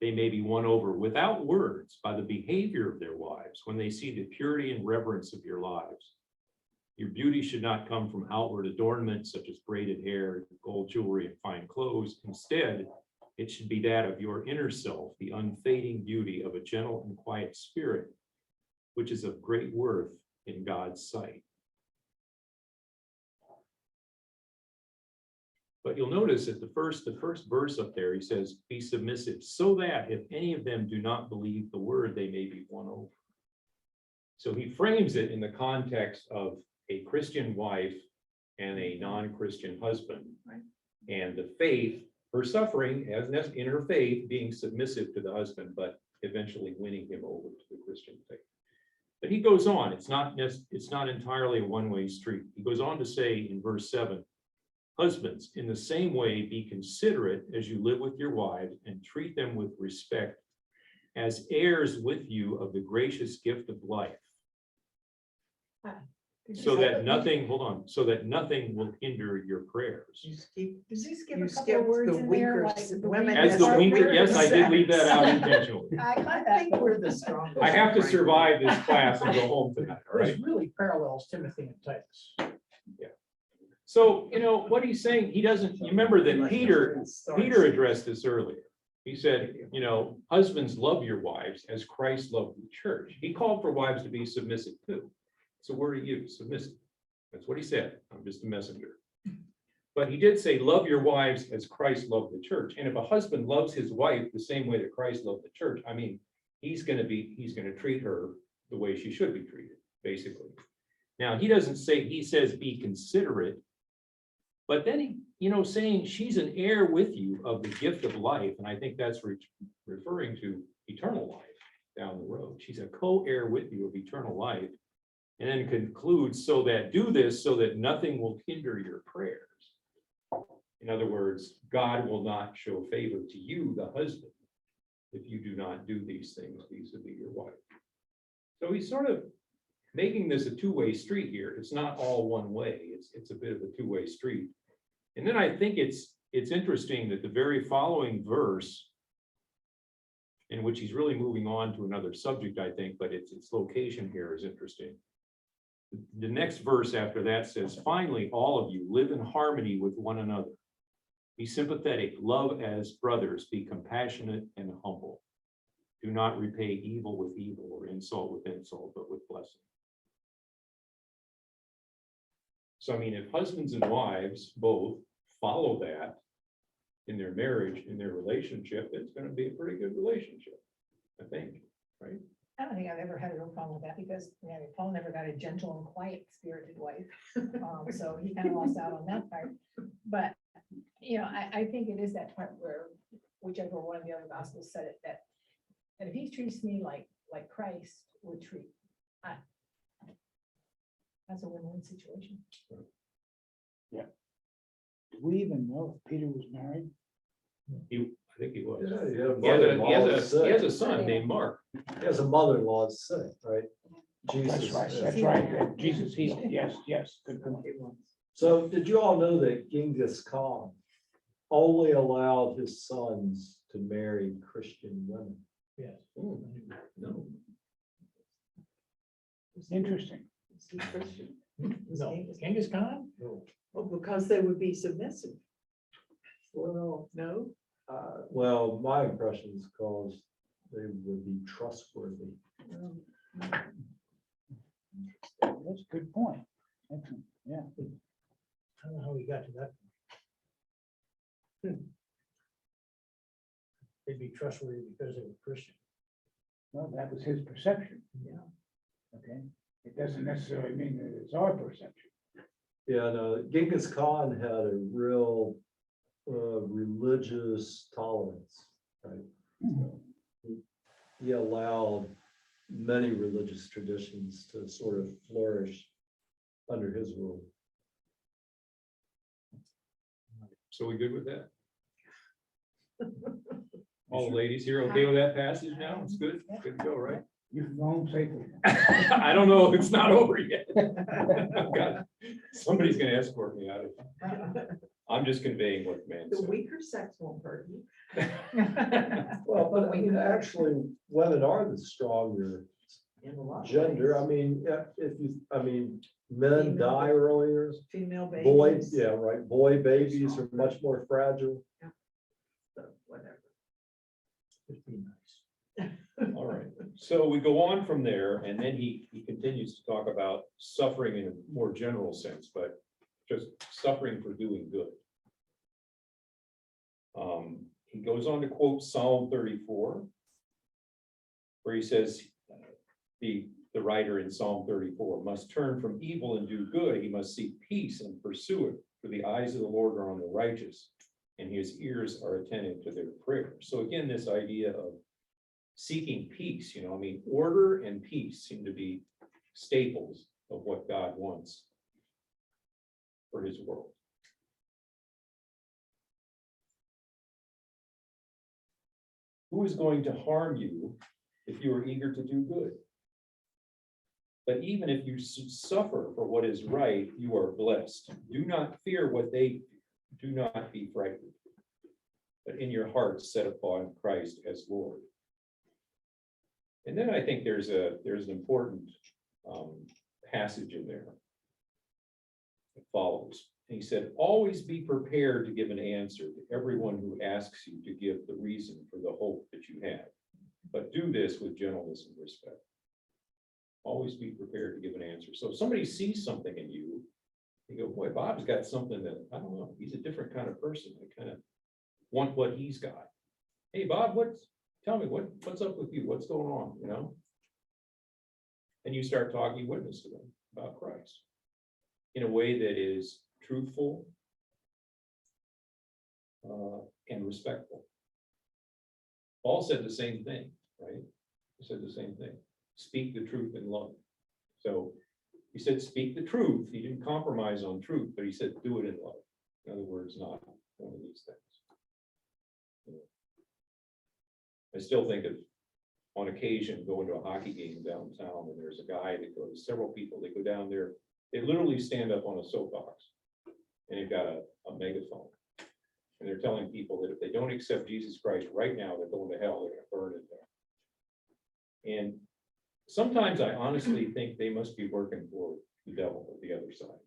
they may be won over without words by the behavior of their wives when they see the purity and reverence of your lives. Your beauty should not come from outward adornment such as braided hair, gold jewelry, and fine clothes. Instead, it should be that of your inner self, the unfading beauty of a gentle and quiet spirit, which is of great worth in God's sight. But you'll notice at the first verse up there, he says, be submissive, so that if any of them do not believe the word, they may be won over. So he frames it in the context of a Christian wife and a non-Christian husband. Right. And the faith, her suffering as in her faith, being submissive to the husband, but eventually winning him over to the Christian faith. But he goes on, it's not entirely a one-way street. He goes on to say in verse 7, husbands, in the same way, be considerate as you live with your wives and treat them with respect as heirs with you of the gracious gift of life. So that nothing, hold on, so that nothing will hinder your prayers. You skip- Does he skip You a couple skipped of words the in there? weaker Like s- the women weakest As the Yes, weaker, we're yes, I did leave that out sex. intentionally. I I got that. think we're the strongest. I have to frankly. survive this class and go home tonight, all right? This really parallels Timothy and Titus. So, you know, what he's saying, he doesn't, you remember that Peter addressed this earlier. He said, you know, husbands, love your wives as Christ loved the church. He called for wives to be submissive too. So where are you? Submissive. That's what he said. I'm just a messenger. But he did say, love your wives as Christ loved the church. And if a husband loves his wife the same way that Christ loved the church, I mean, he's gonna treat her the way she should be treated, basically. Now, he doesn't say, he says, be considerate. But then he, saying she's an heir with you of the gift of life. And I think that's referring to eternal life down the road. She's a co-heir with you of eternal life. And then concludes, so that do this so that nothing will hinder your prayers. In other words, God will not show favor to you, the husband, if you do not do these things vis-a-vis your wife. So he's sort of making this a two-way street here. It's not all one way. It's a bit of a two-way street. And then I think it's interesting that the very following verse, in which he's really moving on to another subject, I think, but its location here is interesting. The next verse after that says, finally, all of you live in harmony with one another. Be sympathetic, love as brothers, be compassionate and humble. Do not repay evil with evil or insult with insult, but with blessing. So, I mean, if husbands and wives both follow that in their marriage, in their relationship, it's going to be a pretty good relationship, I think, right? I don't think I've ever had a real problem with that because, Paul never got a gentle and quiet spirited wife. So he kind of lost out on that part. But, I think it is that part where whichever one of the other gospels said it, that if he treats me like Christ would treat, that's a win-win situation. Do we even know if Peter was married? I think he was. Yeah, He has a son named Mark. He has a mother-in-law to say, right? That's Jesus. right, that's right. Jesus healed. Yes, good point. So did you all know that Genghis Khan only allowed his sons to marry Christian women? Yes. No. Interesting. Is he Christian? No, Genghis Khan? No. Oh, because they would be submissive. Well, no, Well, my impression is because they would be trustworthy. That's a good point. Excellent. Yeah. I don't know how he got to that. They'd be trustworthy because they were Christian. Well, that was his perception. Yeah. Okay. It doesn't necessarily mean that it's our perception. Yeah, no, Genghis Khan had a real religious tolerance, right? So he allowed many religious traditions to sort of flourish under his rule. So we good with that? All the ladies here okay with that passage now? It's good? Good to go, right? You can go home safely. I don't know, it's not over yet. God, somebody's gonna escort me out of here. I'm just conveying what the man the said. weaker sex won't hurt you. Well, but I mean, actually, women are the stronger In a lot of gender. ways. I mean, men Female die babies. earlier. Female babies. Boys, yeah, right. Boy babies are much more fragile. So, whatever. Just be nice. All right, so we go on from there, and then he continues to talk about suffering in a more general sense, but just suffering for doing good. He goes on to quote Psalm 34, where he says, the writer in Psalm 34 must turn from evil and do good. He must seek peace and pursue it, for the eyes of the Lord are on the righteous, and his ears are attentive to their prayers. So again, this idea of seeking peace, order and peace seem to be staples of what God wants for his world. Who is going to harm you if you are eager to do good? But even if you suffer for what is right, you are blessed. Do not fear what they do. Do not be frightened, but in your hearts set upon Christ as Lord. And then I think there's an important passage in there that follows. He said, always be prepared to give an answer to everyone who asks you to give the reason for the hope that you have. But do this with gentleness and respect. Always be prepared to give an answer. So if somebody sees something in you, You go, boy, Bob's got something that, I don't know, he's a different kind of person. I kind of want what he's got. Hey, Bob, tell me, what's up with you? What's going on, you know? And you start talking, witness to them about Christ in a way that is truthful and respectful. Paul said the same thing, right? He said the same thing. Speak the truth in love. So he said, speak the truth. He didn't compromise on truth, but he said, do it in love. In other words, not one of these things. You know, I still think of, on occasion, going to a hockey game downtown, and there's a guy that goes, several people, they go down there, they literally stand up on a soapbox, and they've got a megaphone. And they're telling people that if they don't accept Jesus Christ right now, they're going to hell, they're gonna burn in there. And sometimes I honestly think they must be working for the devil or the other side,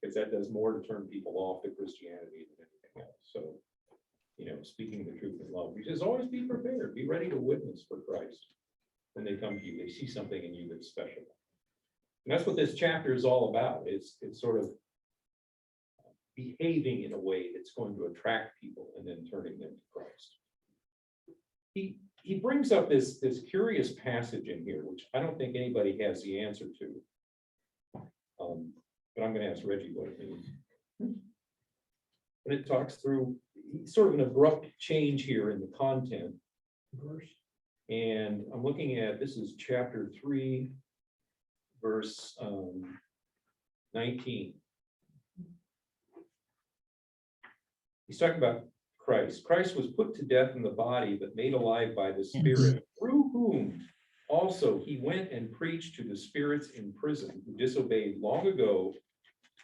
because that does more to turn people off to Christianity than anything else. So, you know, speaking the truth in love, he says, always be prepared, be ready to witness for Christ. When they come to you, they see something in you that's special. And that's what this chapter is all about. It's sort of behaving in a way that's going to attract people and then turning them to Christ. He brings up this curious passage in here, which I don't think anybody has the answer to. But I'm going to ask Reggie what it means. And it talks through sort of an abrupt change here in the content. Verse. And I'm looking at, this is chapter 3, verse 19. He's talking about Christ. Christ was put to death in the body, but made alive by the Spirit, through whom also he went and preached to the spirits in prison who disobeyed long ago,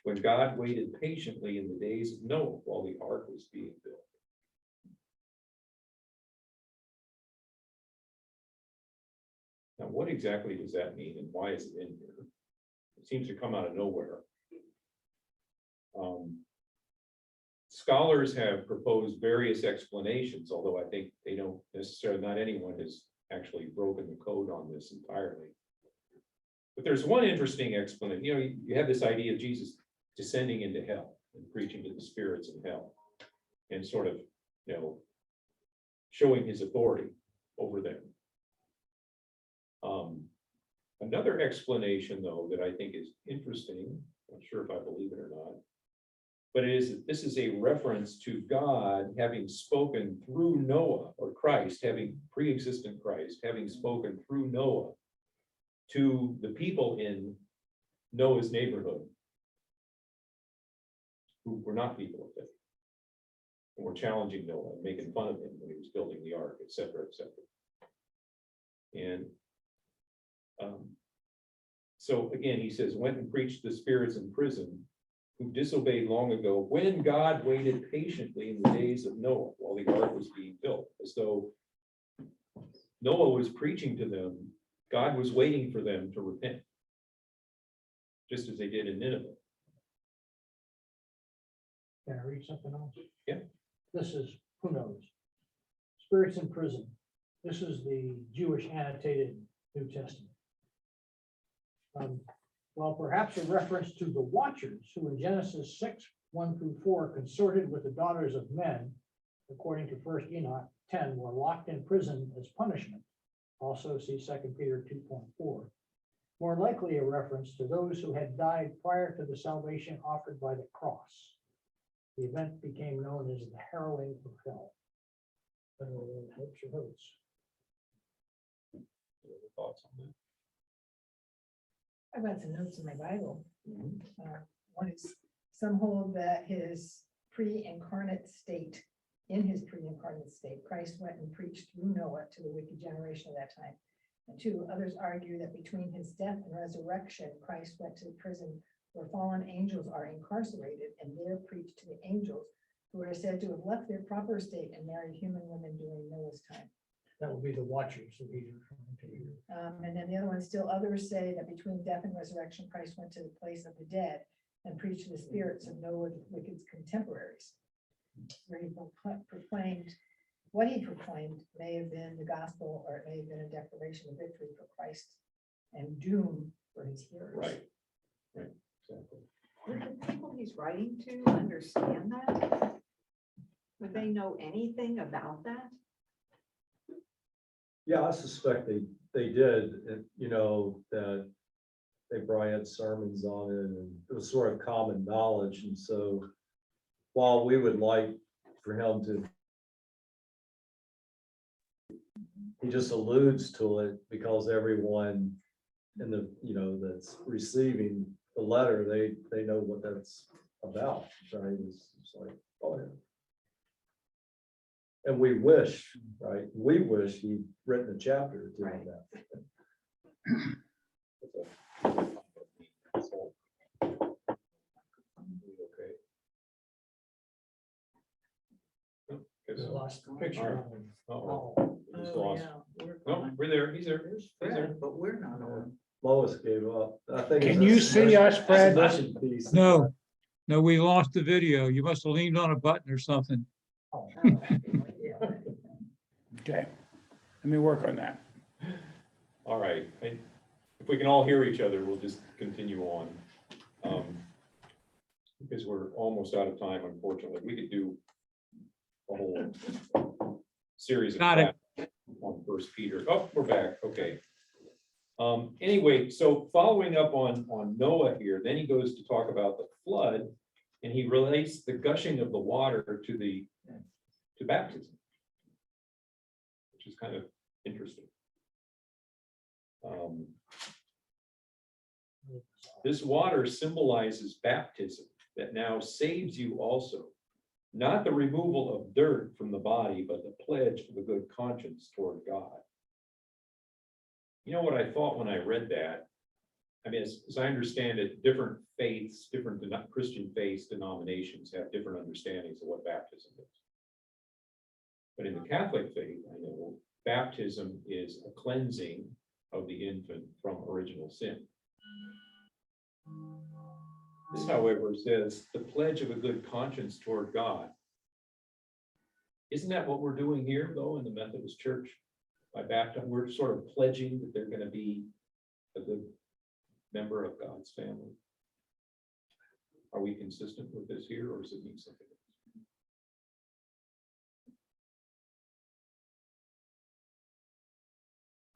when God waited patiently in the days of Noah while the ark was being built. Now, what exactly does that mean, and why is it in here? It seems to come out of nowhere. Scholars have proposed various explanations, although I think they don't necessarily, not anyone has actually broken the code on this entirely. But there's one interesting explanation. You know, you have this idea of Jesus descending into hell and preaching to the spirits in hell, and sort of, you know, showing his authority over them. Another explanation, though, that I think is interesting, I'm not sure if I believe it or not, but it is that this is a reference to God having spoken through Noah, or Christ, having pre-existent Christ, having spoken through Noah to the people in Noah's neighborhood who were not people of faith, and were challenging Noah and making fun of him when he was building the ark, et cetera, et cetera. And so again, he says, went and preached to the spirits in prison who disobeyed long ago, when God waited patiently in the days of Noah while the ark was being built. As though Noah was preaching to them, God was waiting for them to repent, just as they did in Nineveh. Can I read something else? Yeah. This is, who knows? Spirits in prison. This is the Jewish annotated New Testament. Well, perhaps a reference to the watchers who in Genesis 6:1-4 consorted with the daughters of men, according to 1 Enoch 10, were locked in prison as punishment. Also see 2 Peter 2.4. More likely a reference to those who had died prior to the salvation offered by the cross. The event became known as the harrowing of hell. Helps your votes. Thoughts on that? I've got some notes in my Bible. One is, some hold that his pre-incarnate state, in his pre-incarnate state, Christ went and preached through Noah to the wicked generation of that time. And two, others argue that between his death and resurrection, Christ went to the prison where fallen angels are incarcerated, and there preached to the angels who are said to have left their proper state and married human women during Noah's time. That would be the watchers that he's referring to here. And then the other one, still others say that between death and resurrection, Christ went to the place of the dead and preached to the spirits of Noah's wicked contemporaries, where he proclaimed, what he proclaimed may have been the gospel, or it may have been a declaration of victory for Christ and doom for his hearers. Right, exactly. Would the people he's writing to understand that? Would they know anything about that? Yeah, I suspect they did, and, you know, that they probably had sermons on it, and it was sort of common knowledge, and so while we would like for him to, he just alludes to it because everyone in the, you know, that's receiving the letter, they know what that's about, right? It's like, oh, yeah. And we wish, right, we wish he'd written a chapter or two on that. We lost the picture of him. Uh-oh. Oh, He's Oh, lost. yeah, we're No, gone. we're there. He's there. There's He's there. Fred, but we're not on. Lois gave up. I think Can it's a you see us, Fred? submission piece. No, no, we lost the video. You must have leaned on a button or something. oh. Okay, let me work on that. All right. If we can all hear each other, we'll just continue on. Because we're almost out of time, unfortunately. We could do a whole series of Got it. classes on First Peter. Oh, we're back. Okay. Anyway, so following up on Noah here, then he goes to talk about the flood, and he relates the gushing of the water to baptism, which is kind of interesting. This water symbolizes baptism that now saves you also, not the removal of dirt from the body, but the pledge of a good conscience toward God. You know what I thought when I read that? I mean, as I understand it, different faiths, different Christian faiths, denominations have different understandings of what baptism is. But in the Catholic faith, I know baptism is a cleansing of the infant from original sin. This, however, says the pledge of a good conscience toward God. Isn't that what we're doing here, though, in the Methodist Church? By baptism, we're sort of pledging that they're going to be a good member of God's family. Are we consistent with this here, or does it mean something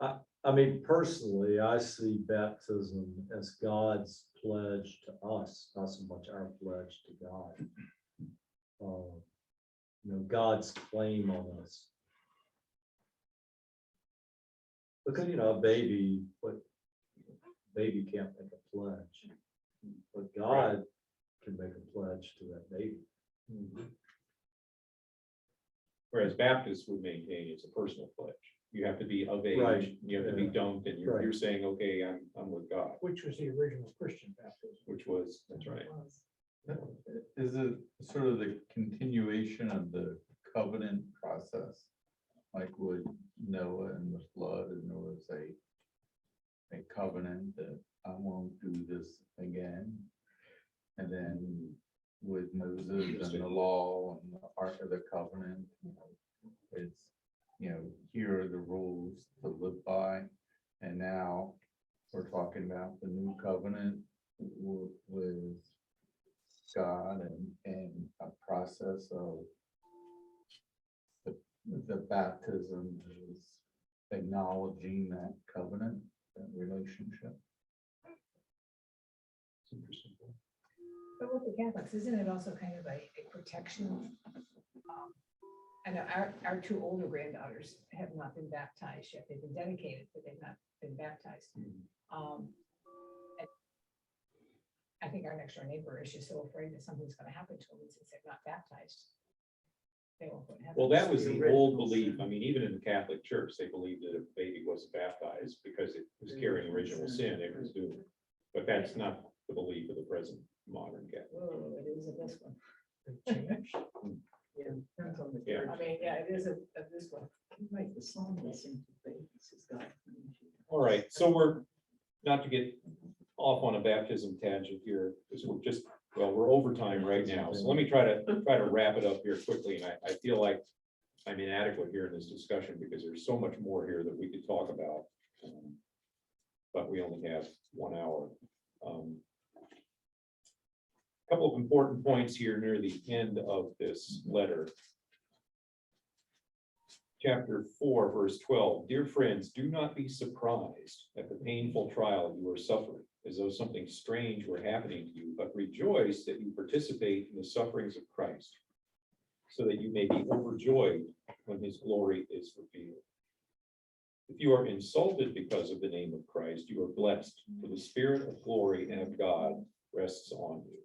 else? I mean, personally, I see baptism as God's pledge to us, not so much our pledge to God. You know, God's claim on us. Because, you know, a baby can't make a pledge, but God can make a pledge to that baby. Whereas Baptists would maintain it's a personal pledge. You have to be of age, Right, you have to be yeah. dunked, and you're Right. saying, okay, I'm with God, Which was the original Christian baptism. which was, that's right. Is it sort of the continuation of the covenant process? Like with Noah and the flood, and there was a covenant that I won't do this again. And then with Moses and the law and the Ark of the Covenant, it's, you know, here are the rules to live by. And now we're talking about the new covenant with God and a process of the baptism is acknowledging that covenant, that relationship. It's interesting. But with the Catholics, isn't it also kind of a protection? I know our two older granddaughters have not been baptized yet. They've been dedicated, but they've not been baptized. And I think our next door neighbor is just so afraid that something's gonna happen to them since they're not baptized. They won't go to heaven. Well, that was The the old original belief. sin. I mean, even in the Catholic Church, they believed that if a baby wasn't baptized because it was carrying original sin, it was doomed. But that's not the belief of the present modern Catholic. Oh, it is a this one. They changed. Yeah. Depends on the Yeah. church. I mean, yeah, it is a this one. Right, the song they sing to babies is God. All right, so we're, not to get off on a baptism tangent here, because we're just, well, we're over time right now. So let me try to wrap it up here quickly. And I feel like I'm inadequate here in this discussion because there's so much more here that we could talk about. But we only have 1 hour. Couple of important points here near the end of this letter. Chapter 4, verse 12. Dear friends, do not be surprised at the painful trial you are suffering, as though something strange were happening to you, but rejoice that you participate in the sufferings of Christ, so that you may be overjoyed when his glory is revealed. If you are insulted because of the name of Christ, you are blessed, for the Spirit of glory and of God rests on you.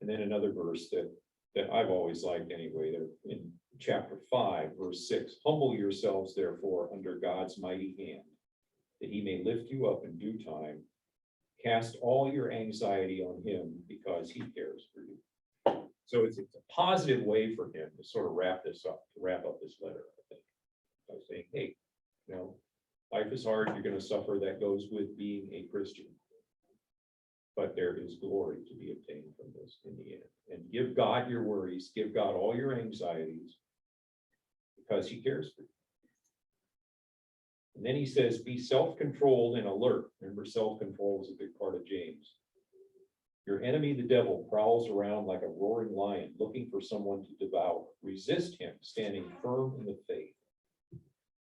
And then another verse that I've always liked anyway, there in chapter 5, verse 6, humble yourselves therefore under God's mighty hand, that he may lift you up in due time. Cast all your anxiety on him because he cares for you. So it's a positive way for him to sort of wrap up this letter, I think, by saying, hey, you know, life is hard, you're going to suffer, that goes with being a Christian. But there is glory to be obtained from this in the end. And give God your worries, give God all your anxieties, because he cares for you. And then he says, be self-controlled and alert. Remember, self-control is a big part of James. Your enemy, the devil, prowls around like a roaring lion, looking for someone to devour. Resist him, standing firm in the faith,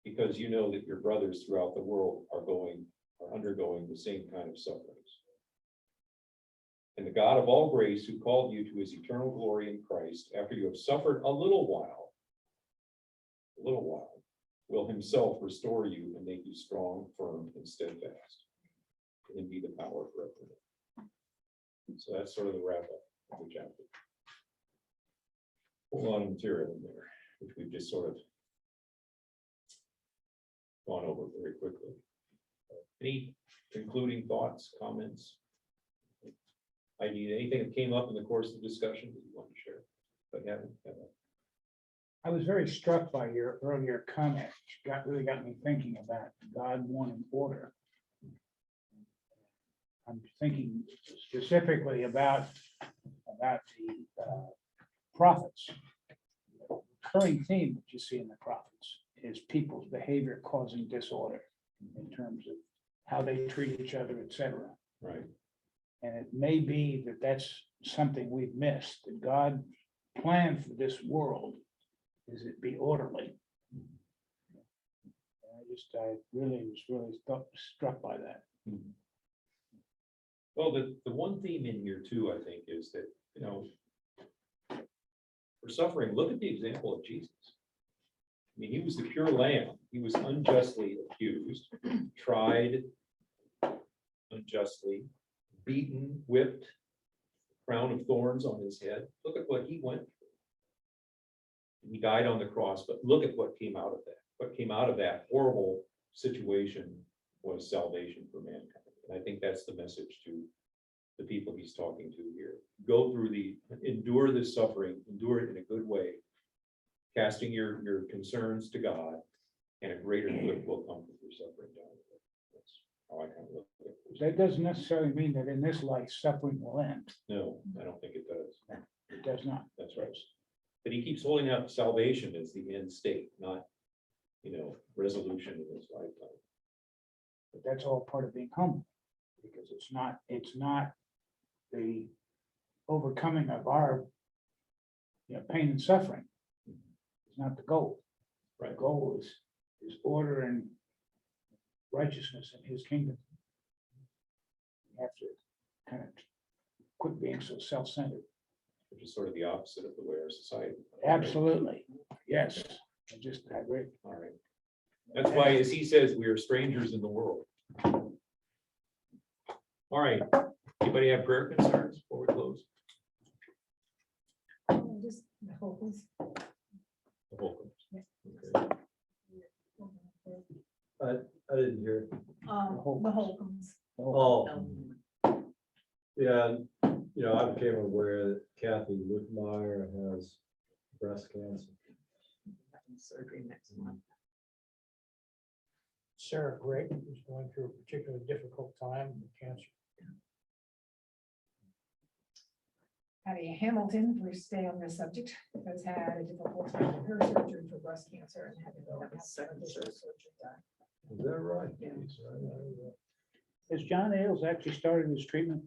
because you know that your brothers throughout the world are undergoing the same kind of sufferings. And the God of all grace, who called you to his eternal glory in Christ, after you have suffered a little while, will himself restore you and make you strong, firm, and steadfast. And be the power forever. So that's sort of the wrap up of the chapter. A lot of material in there, which we've just sort of gone over very quickly. Any concluding thoughts, comments? I need anything that came up in the course of the discussion that you want to share, but haven't. I was very struck by your earlier comment. Really got me thinking about God wanting order. I'm thinking specifically about the prophets. The recurring theme that you see in the prophets is people's behavior causing disorder in terms of how they treat each other, etc. Right. And it may be that that's something we've missed, that God planned for this world is it be orderly. I really was struck by that. Well, the one theme in here too, I think, is that, you know, for suffering, look at the example of Jesus. I mean, he was the pure lamb. He was unjustly accused, tried unjustly, beaten, whipped, crown of thorns on his head. Look at what he went through. He died on the cross, but look at what came out of that. What came out of that horrible situation was salvation for mankind. And I think that's the message to the people he's talking to here. Go through endure this suffering, endure it in a good way, casting your concerns to God, and a greater good will come from your suffering down the road. That's how I kind of look at it. That doesn't necessarily mean that in this life suffering will end. No, I don't think it does. It does not. That's right. But he keeps holding up salvation as the end state, not, you know, resolution in his lifetime. But that's all part of being humble, because it's not the overcoming of our pain and suffering. It's not the goal. Right. The goal is order and righteousness in his kingdom. You have to kind of quit being so self-centered. Which is sort of the opposite of the way our society. Absolutely. Yes. I agree. All right. That's why, as he says, we are strangers in the world. All right. Anybody have prayer concerns before we close? Just the Holcombs. The whole thing. Yeah. Okay. I didn't hear. The Holcombs. Oh, yeah, you know, I became aware that Kathy Whitmire has breast cancer. Surgery next month. Sarah Gregg is going through a particularly difficult time with cancer. Patty Hamilton, we stay on this subject, has had a difficult time with her surgery for breast cancer and had to go and have some additional surgery done. Is that right? Has John Ailes actually started his treatment?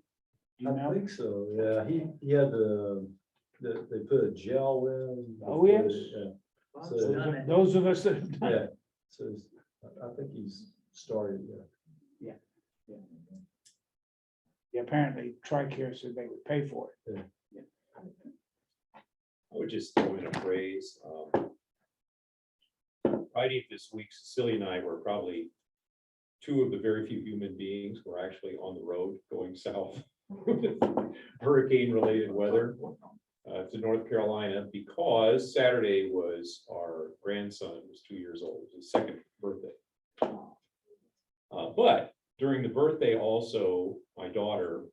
Do you I know? think so, yeah, he had they put a gel in. Oh, yes. Yeah. Bob's So- done it. Those of us that have done it. Yeah, so I think he's started, yeah. Yeah, apparently TRICARE said they would pay for it. I would just throw in a phrase. Friday of this week, Cecilia and I were probably two of the very few human beings who are actually on the road going south. Hurricane-related weather to North Carolina, because Saturday was our grandson, was 2 years old, his second birthday. But during the birthday also, my daughter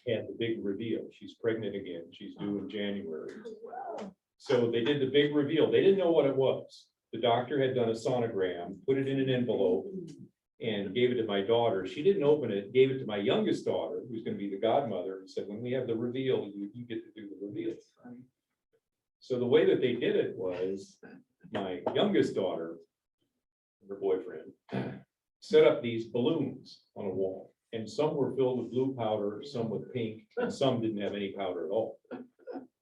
had the big reveal. She's pregnant again. She's due in January. So they did the big reveal. They didn't know what it was. The doctor had done a sonogram, put it in an envelope, and gave it to my daughter. She didn't open it, gave it to my youngest daughter, who's going to be the godmother, and said, when we have the reveal, you get to do the reveal. So the way that they did it was, my youngest daughter, her boyfriend, set up these balloons on a wall, and some were filled with blue powder, some with pink, and some didn't have any powder at all.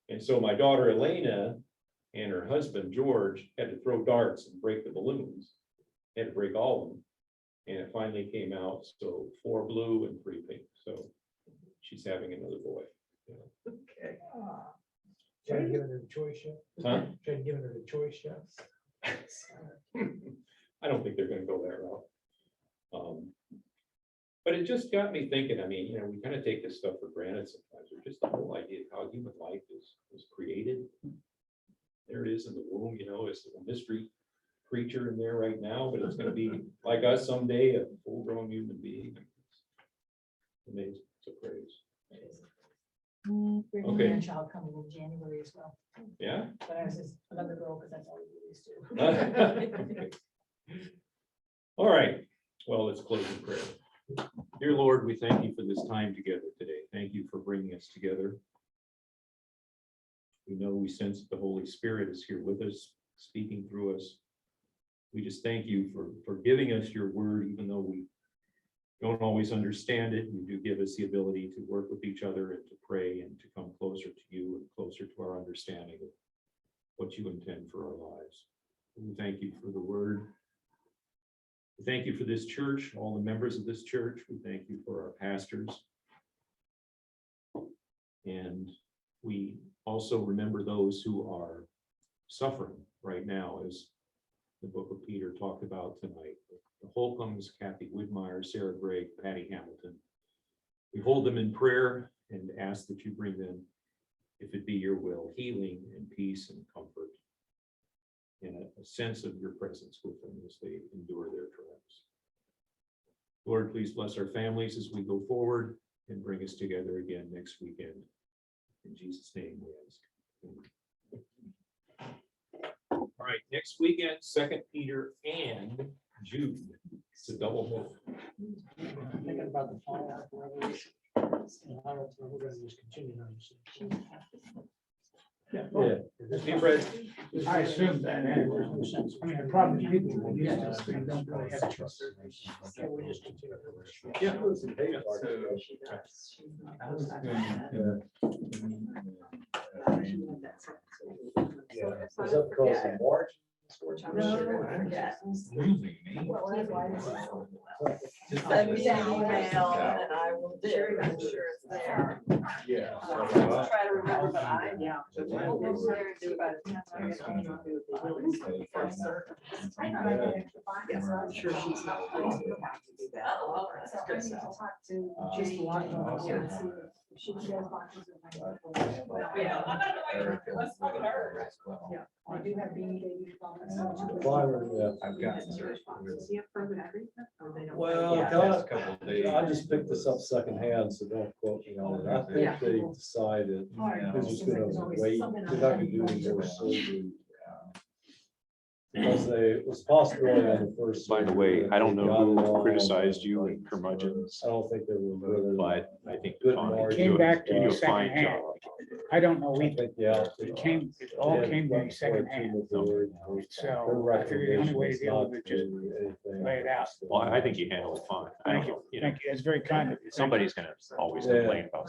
And so my daughter Elena and her husband George had to throw darts and break the balloons, had to break all of them. And it finally came out, so 4 blue and 3 pink, so she's having another boy. Okay. Should have given her the choice yet? Huh? Should have given her the choice yet? I don't think they're gonna go that route. But it just got me thinking, I mean, we kind of take this stuff for granted sometimes, or just the whole idea of how human life is created. There it is in the womb, it's a mystery creature in there right now, but it's gonna be like us someday, a full-grown human being. It's amazing, it's a praise. We have a Okay. grandchild coming in January as well, Yeah? but I was just another girl, because that's all we used to. All right, well, let's close in prayer. Dear Lord, we thank you for this time together today. Thank you for bringing us together. We know, we sense that the Holy Spirit is here with us, speaking through us. We just thank you for giving us your word, even though we don't always understand it. You do give us the ability to work with each other and to pray and to come closer to you and closer to our understanding of what you intend for our lives. We thank you for the word. We thank you for this church, all the members of this church. We thank you for our pastors. And we also remember those who are suffering right now, as the book of Peter talked about tonight. The Holcombs, Kathy Widmeyer, Sarah Gregg, Patty Hamilton. We hold them in prayer and ask that you bring them, if it be your will, healing and peace and comfort, and a sense of your presence with them as they endure their trials. Lord, please bless our families as we go forward and bring us together again next weekend. In Jesus' name we ask. All right, next weekend, 2 Peter and Jude. It's a double hit. Thinking about the fallout of Revelation. I don't know, we're gonna just continue on this. Yeah. Hey, Fred. I assume that there's no sense. I mean, the problem is people will use this thing, don't really have trust. So we just continue. Yeah. I was going Is that because of March? No, I forget. losing me. Well, that's why it's- Just Send me an listening to email this. and I will do, I'm sure it's there. Yeah. I'll try to remember, but yeah. But what I'll go there and do by the time I get home, I'll do the release for certain. Yes, I'm sure she's not pleased with having to do that. So I need to talk to Just Jane one. and see if she does boxes of my. Yeah. Yeah, I do have beanie baby boxes. Byron, yeah. I've gotten Do certain. you have further treatment? Or they don't- Well, Yeah. God, Last couple of days. I just picked this up secondhand, so don't quote me on it. I Yeah. think they decided Yeah. they're just gonna wait, they're not gonna do any more surgery. Because it was a possibility on the first. By the way, survey that I don't they know got it who all, criticized you like, and curmudgeons, I don't think they were really. but I think Good Tom, margin. Came back to you you do a fine secondhand. job. I don't know I either. think, yeah. It all came to me secondhand. So I figured the only way to deal with it is just lay it out. Well, I think you handle it fine. I don't Thank you, know, thank you. That's very kind of you. Thank you. Somebody's gonna always Yeah. complain about